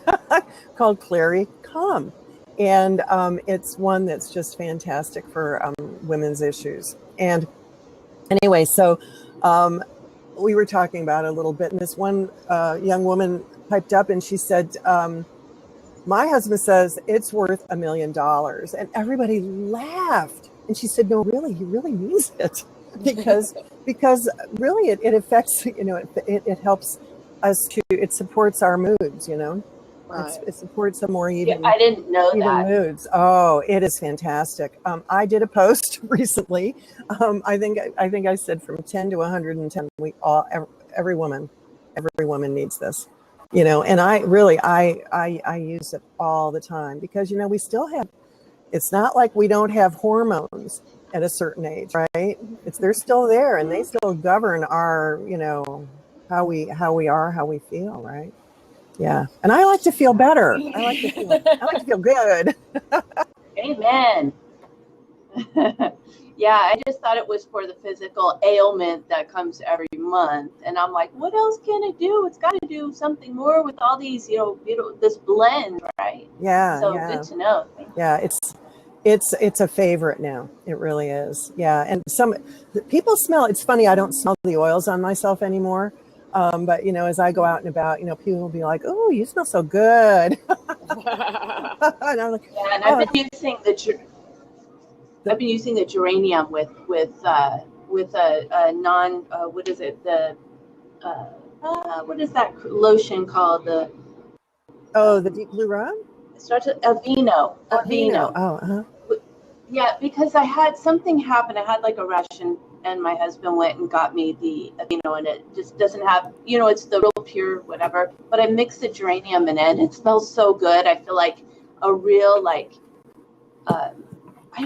Speaker 2: called Clary Calm. And it's one that's just fantastic for women's issues. And anyway, so we were talking about it a little bit, and this one young woman piped up and she said, my husband says it's worth $1 million. And everybody laughed. And she said, no, really, he really means it. because really it affects, it helps us it supports our moods, Right. It supports a more even.
Speaker 1: Yeah, I didn't know that.
Speaker 2: Moods. Oh, it is fantastic. I did a post recently. I think I said from 10 to 110. Every woman needs this, And I really I use it all the time because we still have. It's not like we don't have hormones at a certain age, right? They're still there and they still govern our how we are, how we feel, right? Yeah. And I like to feel better. I like to feel good.
Speaker 1: Amen. Yeah, I just thought it was for the physical ailment that comes every month. And I'm like, what else can it do? It's got to do something more with all these, this blend, right?
Speaker 2: Yeah.
Speaker 1: So good to know.
Speaker 2: Yeah, it's a favorite now. It really is. Yeah. And some people smell, it's funny, I don't smell the oils on myself anymore. But as I go out and about, people will be like, "Oh, you smell so good." And I'm like,
Speaker 1: yeah, and I've been using the geranium with a non what is it, the what is that lotion called, the
Speaker 2: deep blue rub?
Speaker 1: It starts with Aveeno.
Speaker 2: Oh,
Speaker 1: yeah, because I had something happen. I had like a rash, and my husband went and got me the Aveeno, and it just doesn't have, it's the real pure whatever. But I mixed the geranium in it, and it smells so good. I feel like a real I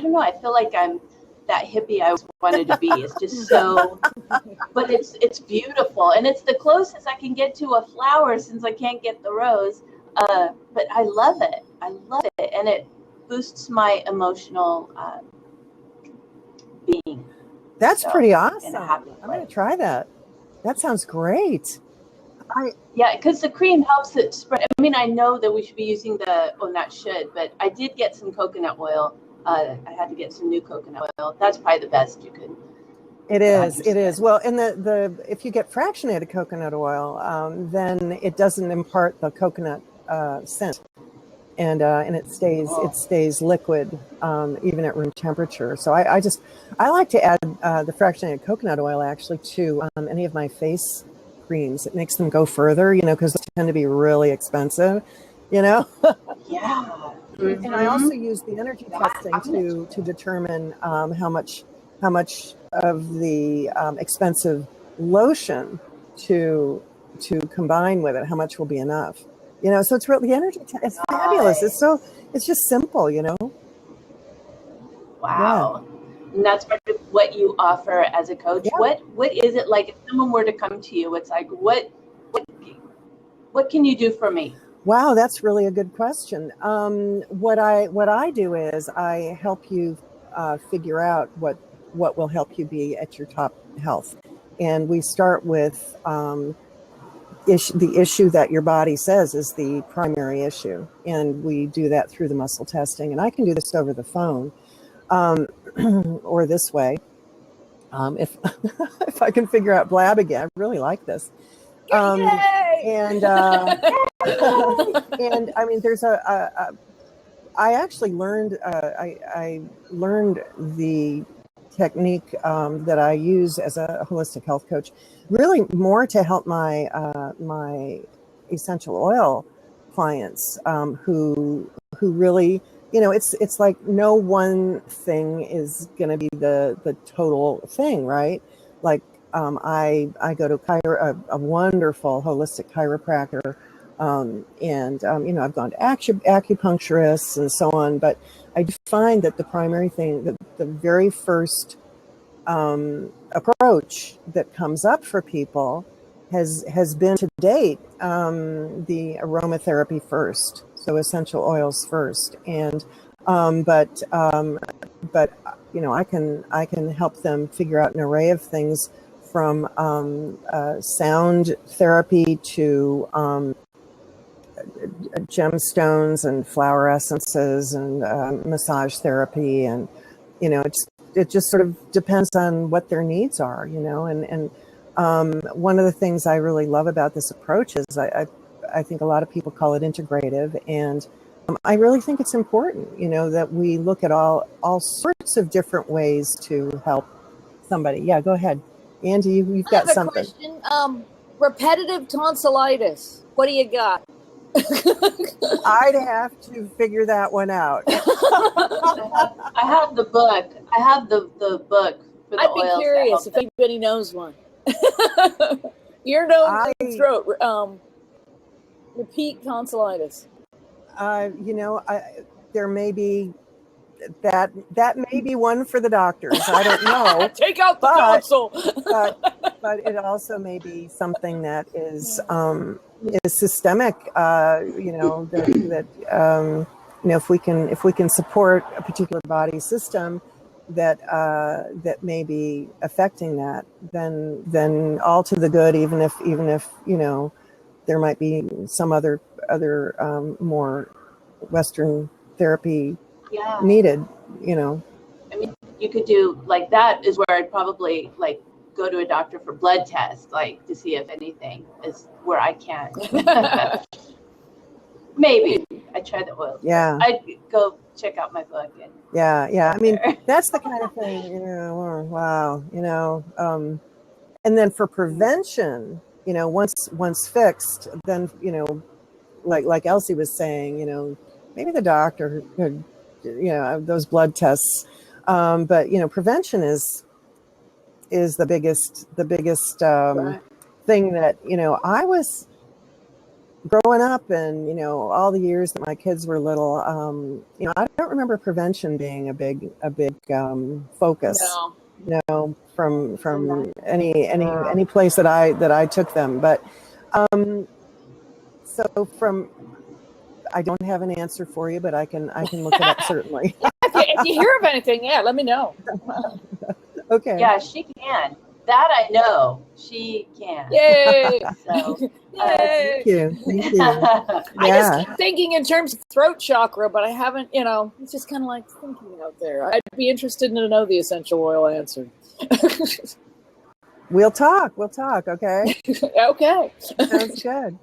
Speaker 1: don't know. I feel like I'm that hippie I always wanted to be. It's just so, but it's beautiful, and it's the closest I can get to a flower since I can't get the rose. But I love it. And it boosts my emotional being.
Speaker 2: That's pretty awesome. I'm going to try that. That sounds great.
Speaker 1: Yeah, because the cream helps it spread. I mean, I know that we should be using not should, but I did get some coconut oil. I had to get some new coconut oil. That's probably the best you could.
Speaker 2: It is. Well, and if you get fractionated coconut oil, then it doesn't impart the coconut scent, and it stays liquid even at room temperature. So I like to add the fractionated coconut oil actually to any of my face creams. It makes them go further, because they tend to be really expensive,
Speaker 1: Yeah.
Speaker 2: Mm-hmm. And I also use the energy testing to determine how much of the expensive lotion to combine with it, how much will be enough. So it's really, the energy it's fabulous. It's just simple,
Speaker 1: Wow. Yeah. And that's part of what you offer as a coach. Yeah. What is it like if someone were to come to you? It's like, what can you do for me?
Speaker 2: Wow, that's really a good question. What I do is I help you figure out what will help you be at your top health. And we start with the issue that your body says is the primary issue. And we do that through the muscle testing. And I can do this over the phone or this way. If I can figure out blab again, I really like this.
Speaker 3: Yay!
Speaker 2: And and I mean, there's I actually learned I learned the technique that I use as a holistic health coach, really more to help my my essential oil clients who really, you know, it's like no one thing is going to be the total thing, right? Like I go to a wonderful holistic chiropractor. You know, I've gone to acupuncturists and so on, but I find that the primary thing, the very first approach that comes up for people has been to date the aromatherapy first, so essential oils first, and but you know, I can help them figure out an array of things from sound therapy to gemstones and flower essences and massage therapy, and you know, it just sort of depends on what their needs are, you know. And one of the things I really love about this approach is I think a lot of people call it integrative, and I really think it's important, you know, that we look at all sorts of different ways to help somebody. Yeah, go ahead, Andy. You've got something.
Speaker 3: Question. Repetitive tonsillitis. What do you got?
Speaker 2: I'd have to figure that one out.
Speaker 1: I have the book. I have the book for the
Speaker 3: I'd be
Speaker 1: oils.
Speaker 3: curious if anybody knows one. Ear, nose, and throat. Repeat tonsillitis.
Speaker 2: You know, there may be that may be one for the doctors. I don't know.
Speaker 3: Take out the tonsil.
Speaker 2: but it also may be something that is systemic. You know, that you know, if we can support a particular body system that may be affecting that, then all to the good. Even if you know, there might be some other more Western therapy needed, you know.
Speaker 1: I mean, you could do like that is where I'd probably like go to a doctor for blood tests, like to see if anything is where I can. Maybe I try the oils.
Speaker 2: Yeah,
Speaker 1: I'd go check out my book. And
Speaker 2: yeah. I mean, that's the kind of thing, you know. Wow, you know. And then for prevention, you know, once fixed, then, you know, like Elsie was saying, you know, maybe the doctor could, you know, those blood tests. But you know, prevention is the biggest
Speaker 1: right.
Speaker 2: thing that, you know, I was growing up, and you know, all the years that my kids were little, you know, I don't remember prevention being a big focus.
Speaker 3: No.
Speaker 2: You know, from any place that I took them, but so from. I don't have an answer for you, but I can look it up certainly.
Speaker 3: If you hear of anything, yeah, let me know.
Speaker 2: Okay.
Speaker 1: Yeah, she can. That I know. She can.
Speaker 3: Yay!
Speaker 1: So,
Speaker 3: Yay!
Speaker 2: Thank you.
Speaker 3: I just keep thinking in terms of throat chakra, but I haven't, you know, it's just kind of like thinking out there. I'd be interested to know the essential oil answer.
Speaker 2: We'll talk. Okay.
Speaker 3: Okay.
Speaker 2: Sounds good.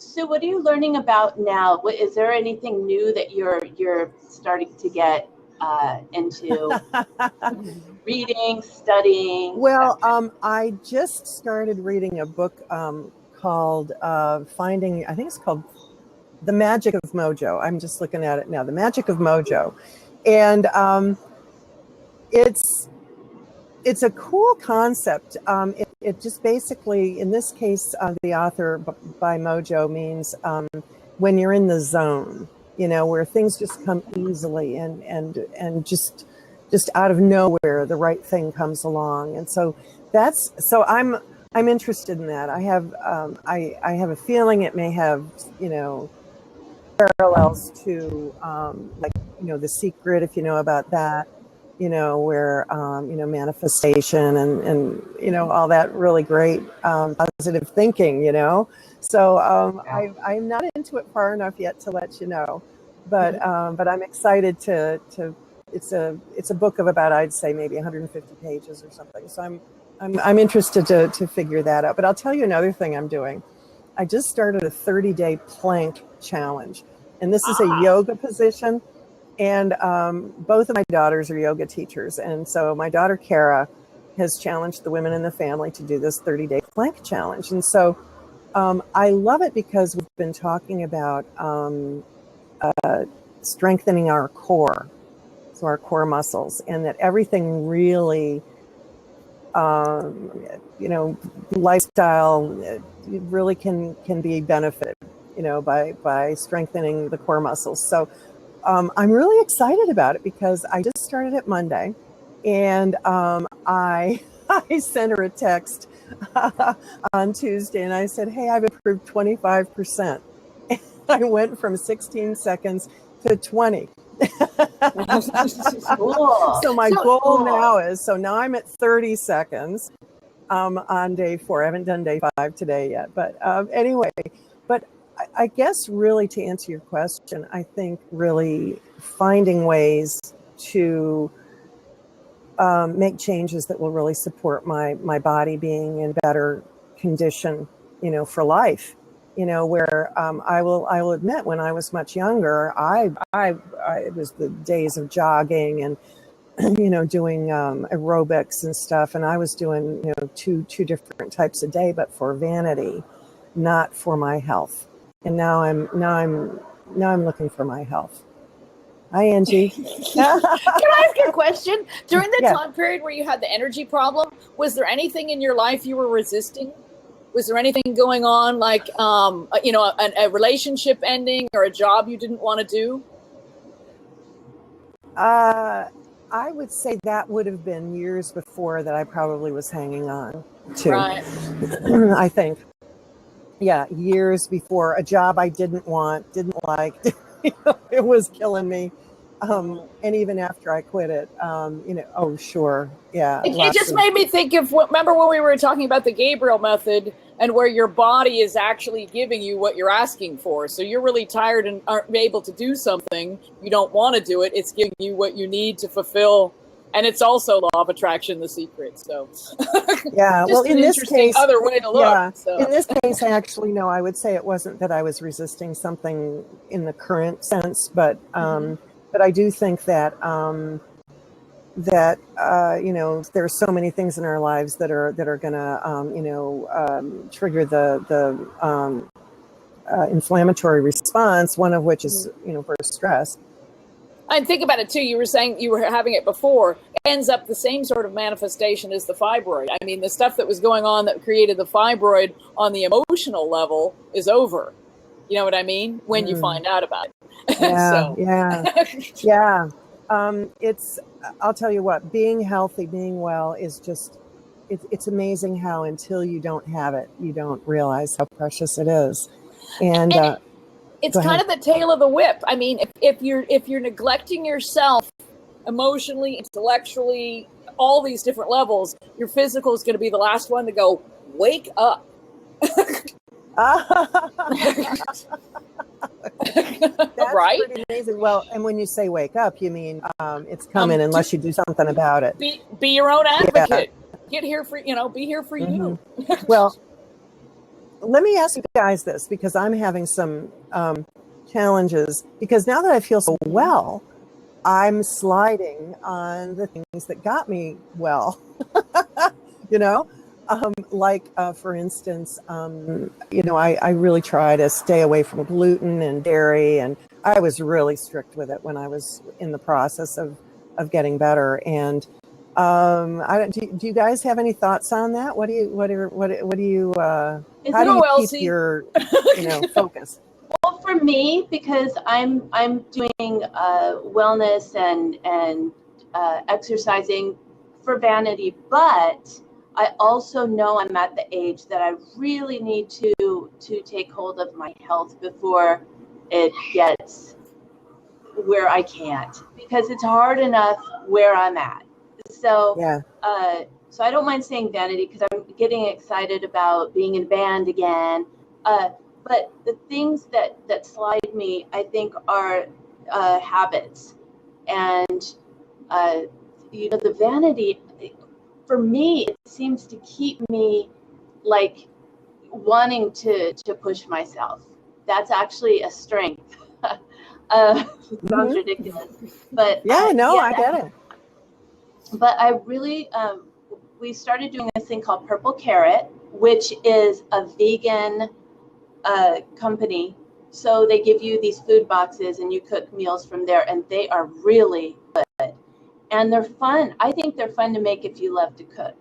Speaker 1: So what are you learning about now? Is there anything new that you're starting to get into reading, studying?
Speaker 2: Well, I just started reading a book called Finding. I think it's called The Magic of Mojo. I'm just looking at it now. The Magic of Mojo, and it's a cool concept. It just basically, in this case, the author by Mojo means when you're in the zone, you know, where things just come easily and just out of nowhere, the right thing comes along. And so I'm interested in that. I have a feeling it may have, you know, parallels to like, you know, The Secret, if you know about that. You know, where, you know, manifestation and, you know, all that really great positive thinking, you know. So I'm not into it far enough yet to let you know, but I'm excited to it's a book of about, I'd say maybe 150 pages or something. So I'm interested to figure that out. But I'll tell you another thing I'm doing. I just started a 30-day plank challenge, and this is a yoga position. And both of my daughters are yoga teachers, and so my daughter Kara has challenged the women in the family to do this 30-day plank challenge. And so I love it because we've been talking about strengthening our core, so our core muscles, and that everything really, lifestyle really can be benefited, by strengthening the core muscles. So I'm really excited about it because I just started it Monday, and I I sent her a text on Tuesday, and I said, "Hey, I've improved 25%." I went from 16 seconds to 20.
Speaker 1: Cool.
Speaker 2: So my goal now is, now I'm at 30 seconds on day 4. I haven't done day 5 today yet. But anyway, but I guess really to answer your question, I think really finding ways to make changes that will really support my body being in better condition, for life. Where I will admit, when I was much younger, it was the days of jogging and doing aerobics and stuff, and I was doing two different types a day, but for vanity, not for my health. And now I'm looking for my health. Hi, Angie.
Speaker 3: Can I ask you a question? During the time period where you had the energy problem, was there anything in your life you were resisting? Was there anything going on, like, a relationship ending or a job you didn't want to do?
Speaker 2: I would say that would have been years before that I probably was hanging on to.
Speaker 3: Right.
Speaker 2: I think. Yeah, years before, a job I didn't want, didn't like. It was killing me. And even after I quit it, oh, sure. Yeah.
Speaker 3: It just made me think of remember when we were talking about the Gabriel method and where your body is actually giving you what you're asking for. So you're really tired and aren't able to do something. You don't want to do it. It's giving you what you need to fulfill. And it's also law of attraction, the secret. So
Speaker 2: yeah, well, in this case,
Speaker 3: other way to look.
Speaker 2: Yeah,
Speaker 3: so.
Speaker 2: In this case, actually, no, I would say it wasn't that I was resisting something in the current sense, but I do think that there's so many things in our lives that are going to trigger the inflammatory response. One of which is for stress.
Speaker 3: And think about it too. You were saying you were having it before. It ends up the same sort of manifestation as the fibroid. I mean, the stuff that was going on that created the fibroid on the emotional level is over. You know what I mean? When you find out about it.
Speaker 2: Yeah. I'll tell you what, being healthy, being well is just, it's amazing how until you don't have it, you don't realize how precious it is. And
Speaker 3: it's kind of the tail of the whip. I mean, if you're neglecting yourself emotionally, intellectually, all these different levels, your physical is going to be the last one to go, wake up.
Speaker 2: That's
Speaker 3: right?
Speaker 2: Pretty amazing. Well, and when you say wake up, you mean it's coming unless you do something about it.
Speaker 3: Be your own advocate. Get here for be here for you.
Speaker 2: Well, let me ask you guys this, because I'm having some challenges, because now that I feel so well, I'm sliding on the things that got me well. For instance, I really try to stay away from gluten and dairy, and I was really strict with it when I was in the process of getting better. And do you guys have any thoughts on that? How do you keep your focus?
Speaker 1: Well, for me, because I'm doing wellness and exercising for vanity, but I also know I'm at the age that I really need to take hold of my health before it gets where I can't, because it's hard enough where I'm at. So so I don't mind saying vanity, because I'm getting excited about being in band again. But the things that slide me, I think, are habits, and the vanity. for me, it seems to keep me like wanting to push myself. That's actually a strength. Sounds ridiculous, but
Speaker 2: I get it.
Speaker 1: But I really, we started doing this thing called Purple Carrot, which is a vegan company. So they give you these food boxes and you cook meals from there, and they are really good. And they're fun. I think they're fun to make if you love to cook.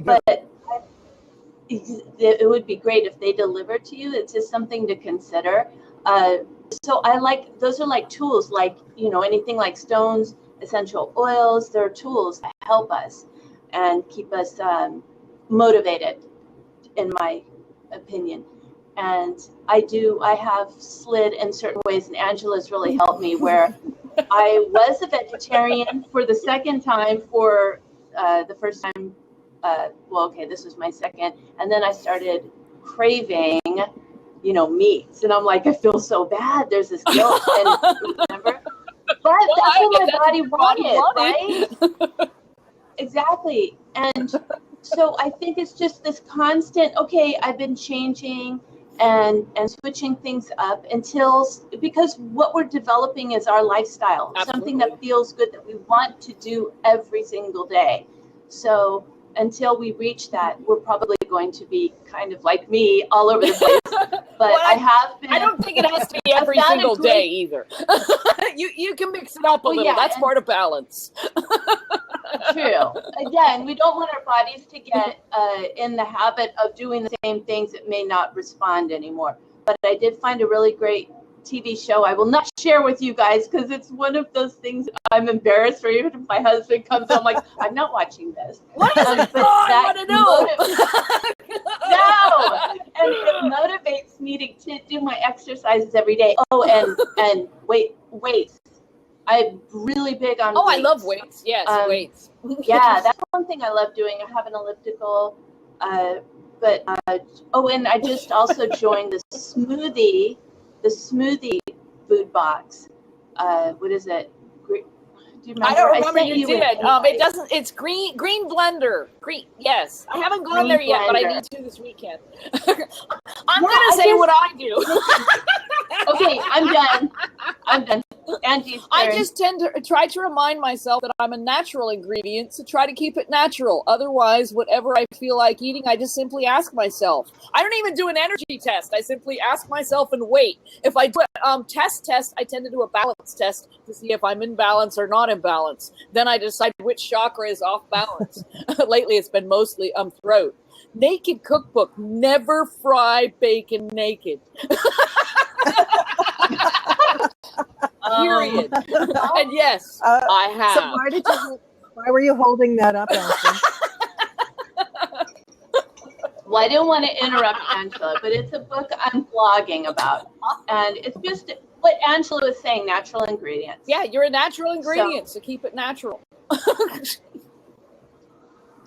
Speaker 1: But it would be great if they delivered to you. It's just something to consider. So I like, those are like tools, like, you know, anything like stones, essential oils, they're tools that help us and keep us motivated, in my opinion. And I have slid in certain ways, and Angela's really helped me, where I was a vegetarian for the second time, for the first time, this was my second, and then I started craving, you know, meats, and I'm like, I feel so bad, there's this guilt, and remember, but that's what my body wanted, right? Exactly. And so I think it's just this constant, okay, I've been changing and switching things up because what we're developing is our lifestyle. Absolutely. Something that feels good, that we want to do every single day. So until we reach that, we're probably going to be kind of like me, all over the place. But I don't
Speaker 3: think it has to be every single day either. You can mix it up a little. That's part of balance.
Speaker 1: True. Again, we don't want our bodies to get in the habit of doing the same things that may not respond anymore. But I did find a really great TV show I will not share with you guys, because it's one of those things I'm embarrassed for. Even if my husband comes home, like, I'm not watching this.
Speaker 3: What is it? I want to know.
Speaker 1: No, and it motivates me to do my exercises every day. Oh, and weights. I'm really big on weights.
Speaker 3: I love weights. Yes, weights.
Speaker 1: Yeah, that's one thing I love doing. I have an elliptical, and I just also joined the smoothie food box. What is it? Do you remember?
Speaker 3: I don't remember. You did. It doesn't. It's green blender. Green. Yes, I haven't gone there yet, but I need to this weekend. I'm gonna say what I do.
Speaker 1: Okay, I'm done. Angie's turn.
Speaker 3: I just tend to try to remind myself that I'm a natural ingredient, so try to keep it natural. Otherwise, whatever I feel like eating, I just simply ask myself. I don't even do an energy test. I simply ask myself and wait. If I do a test, I tend to do a balance test to see if I'm in balance or not in balance. Then I decide which chakra is off balance. Lately, it's been mostly throat. Naked cookbook. Never fry bacon naked. Period. And yes, I have.
Speaker 2: So why were you holding that up, Elsie?
Speaker 1: Well, I didn't want to interrupt Angela, but it's a book I'm blogging about. And it's just what Angela was saying, natural ingredients.
Speaker 3: Yeah, you're a natural ingredient, so keep it natural.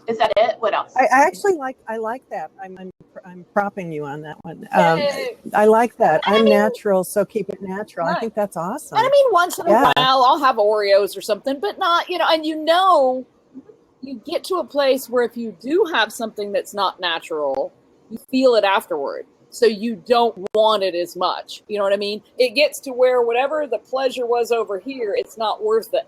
Speaker 1: Is that it? What else?
Speaker 2: I like that. I'm propping you on that one. I like that. I'm natural, so keep it natural. Right. I think that's awesome.
Speaker 3: And I mean, once in a while, I'll have Oreos or something, but not, and you get to a place where if you do have something that's not natural, you feel it afterward. So you don't want it as much. You know what I mean? It gets to where whatever the pleasure was over here, it's not worth it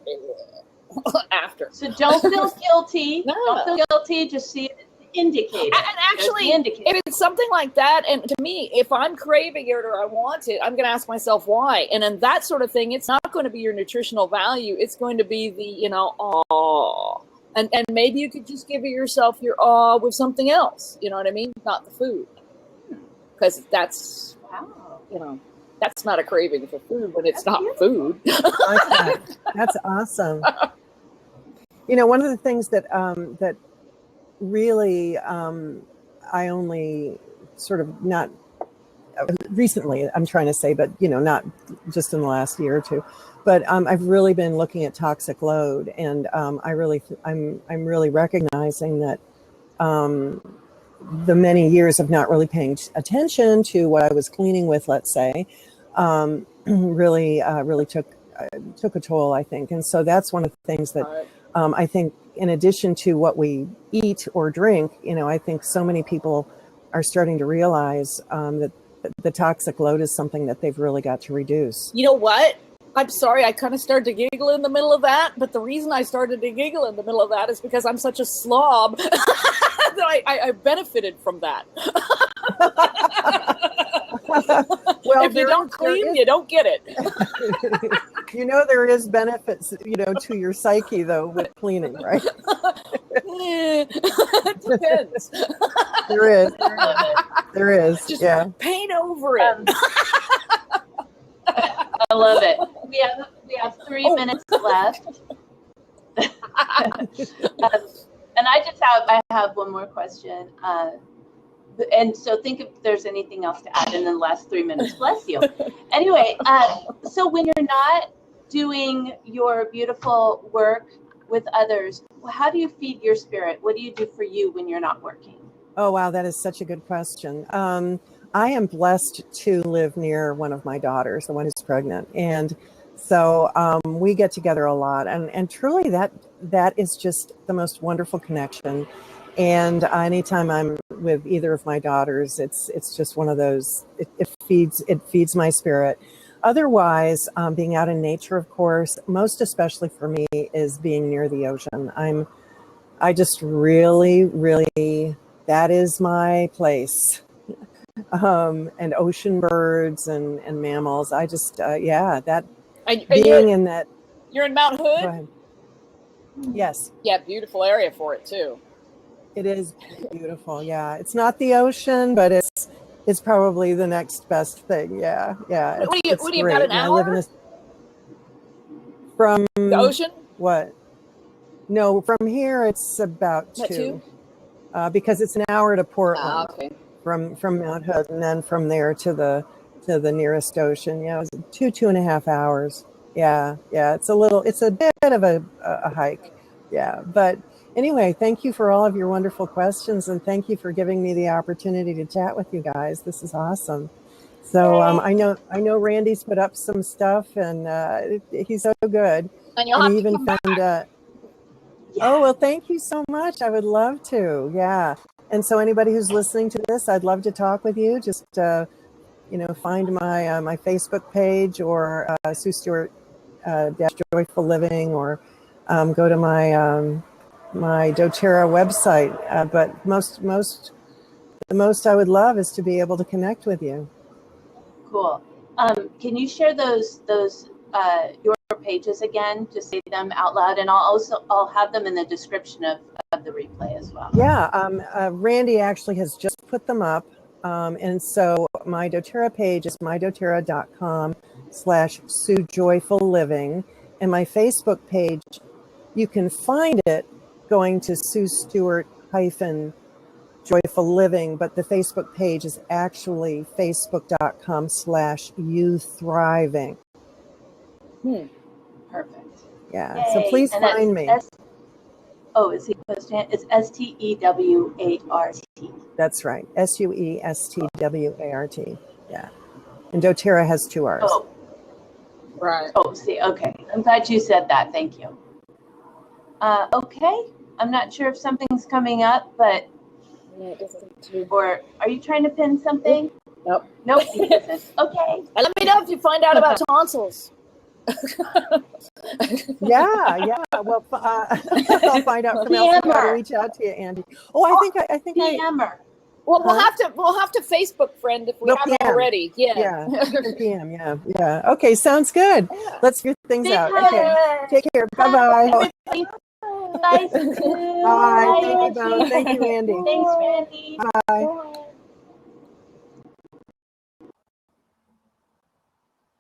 Speaker 3: after.
Speaker 1: So don't feel guilty. No. Don't feel guilty. Just see it as the indicator.
Speaker 3: And actually, if it's something like that, and to me, if I'm craving it or I want it, I'm going to ask myself why. And in that sort of thing, it's not going to be your nutritional value. It's going to be the, awe. And maybe you could just give yourself your awe with something else. You know what I mean? Not the food. Because that's, that's not a craving for food when it's not food.
Speaker 2: That's awesome. One of the things that that really I only sort of not recently, I'm trying to say, but not just in the last year or two, but I've really been looking at toxic load, and I'm really recognizing that the many years of not really paying attention to what I was cleaning with, let's say, really took a toll, I think. And so that's one of the things that I think in addition to what we eat or drink, I think so many people are starting to realize that the toxic load is something that they've really got to reduce.
Speaker 3: You know what? I'm sorry, I kind of started to giggle in the middle of that, but the reason I started to giggle in the middle of that is because I'm such a slob that I benefited from that.
Speaker 2: Well,
Speaker 3: if you don't clean, you don't get it.
Speaker 2: There is benefits, to your psyche, though, with cleaning, right?
Speaker 3: It depends.
Speaker 2: There is. There is.
Speaker 3: Just
Speaker 2: yeah.
Speaker 3: paint over it.
Speaker 1: I love it. We have 3 minutes left. And I have one more question. And so think if there's anything else to add in the last 3 minutes. Bless you. Anyway, so when you're not doing your beautiful work with others, how do you feed your spirit? What do you do for you when you're not working?
Speaker 2: Oh, wow. That is such a good question. I am blessed to live near one of my daughters, the one who's pregnant. And so we get together a lot. And truly that is just the most wonderful connection. And anytime I'm with either of my daughters, it's just one of those, it feeds my spirit. Otherwise, being out in nature, of course, most especially for me, is being near the ocean. I just really, really, that is my place. And ocean birds and mammals. I just, that being in that.
Speaker 3: You're in Mount Hood?
Speaker 2: Go ahead. Yes.
Speaker 3: Yeah, beautiful area for it too.
Speaker 2: It is beautiful. Yeah. It's not the ocean, but it's probably the next best thing. Yeah. Yeah.
Speaker 3: What do you got, an hour?
Speaker 2: I live in from
Speaker 3: the ocean?
Speaker 2: What? No, from here it's about two. Because it's an hour to Portland.
Speaker 3: Okay.
Speaker 2: From Mount Hood, and then from there to the nearest ocean. Yeah, it was 2.5 hours. Yeah. It's a bit of a hike. Yeah, but anyway, thank you for all of your wonderful questions, and thank you for giving me the opportunity to chat with you guys. This is awesome. So I know Randy's put up some stuff, and he's so good.
Speaker 3: And you'll have
Speaker 2: he
Speaker 3: to
Speaker 2: even
Speaker 3: come
Speaker 2: found.
Speaker 3: back.
Speaker 2: Oh well, thank you so much. I would love to. Yeah. And so anybody who's listening to this, I'd love to talk with you. Just, find my Facebook page or Sue Stewart Joyful Living, or go to my my doTERRA website. But the most I would love is to be able to connect with you.
Speaker 1: Cool. Can you share those your pages again? Just say them out loud, and I'll have them in the description of the replay as well.
Speaker 2: Yeah, Randy actually has just put them up, and so my doTERRA page is mydoterra.com/Sue Joyful Living, and my Facebook page, you can find it going to Sue Stewart Joyful Living, but the Facebook page is actually facebook.com/You Thriving.
Speaker 1: Perfect.
Speaker 2: Yeah.
Speaker 1: Yay.
Speaker 2: So please
Speaker 1: and
Speaker 2: find me.
Speaker 1: Is he posting it? It's STEWART.
Speaker 2: That's right. SUESTWART. Yeah. And doTERRA has 2 R's.
Speaker 1: Oh.
Speaker 3: Right.
Speaker 1: Oh, see. Okay. I'm glad you said that. Thank you. Okay. I'm not sure if something's coming up, but.
Speaker 3: Yeah, it doesn't.
Speaker 1: Or are you trying to pin something?
Speaker 3: Nope.
Speaker 1: Nope. He isn't. Okay.
Speaker 3: And let me know if you find out about tonsils.
Speaker 2: Yeah. Well, I'll find out from Elsie how to reach out to you, Andy. Oh, I think
Speaker 1: PM-er.
Speaker 3: Well, we'll have to Facebook friend if we haven't already. Yeah.
Speaker 2: 10 p.m. Yeah. Okay, sounds good.
Speaker 3: Yeah.
Speaker 2: Let's figure things out.
Speaker 1: Bye.
Speaker 2: Okay. Take care. Bye-bye.
Speaker 1: Bye.
Speaker 2: Bye. Thank you, Bo. Thank you, Andy.
Speaker 1: Thanks, Randy.
Speaker 2: Bye.
Speaker 3: Bye.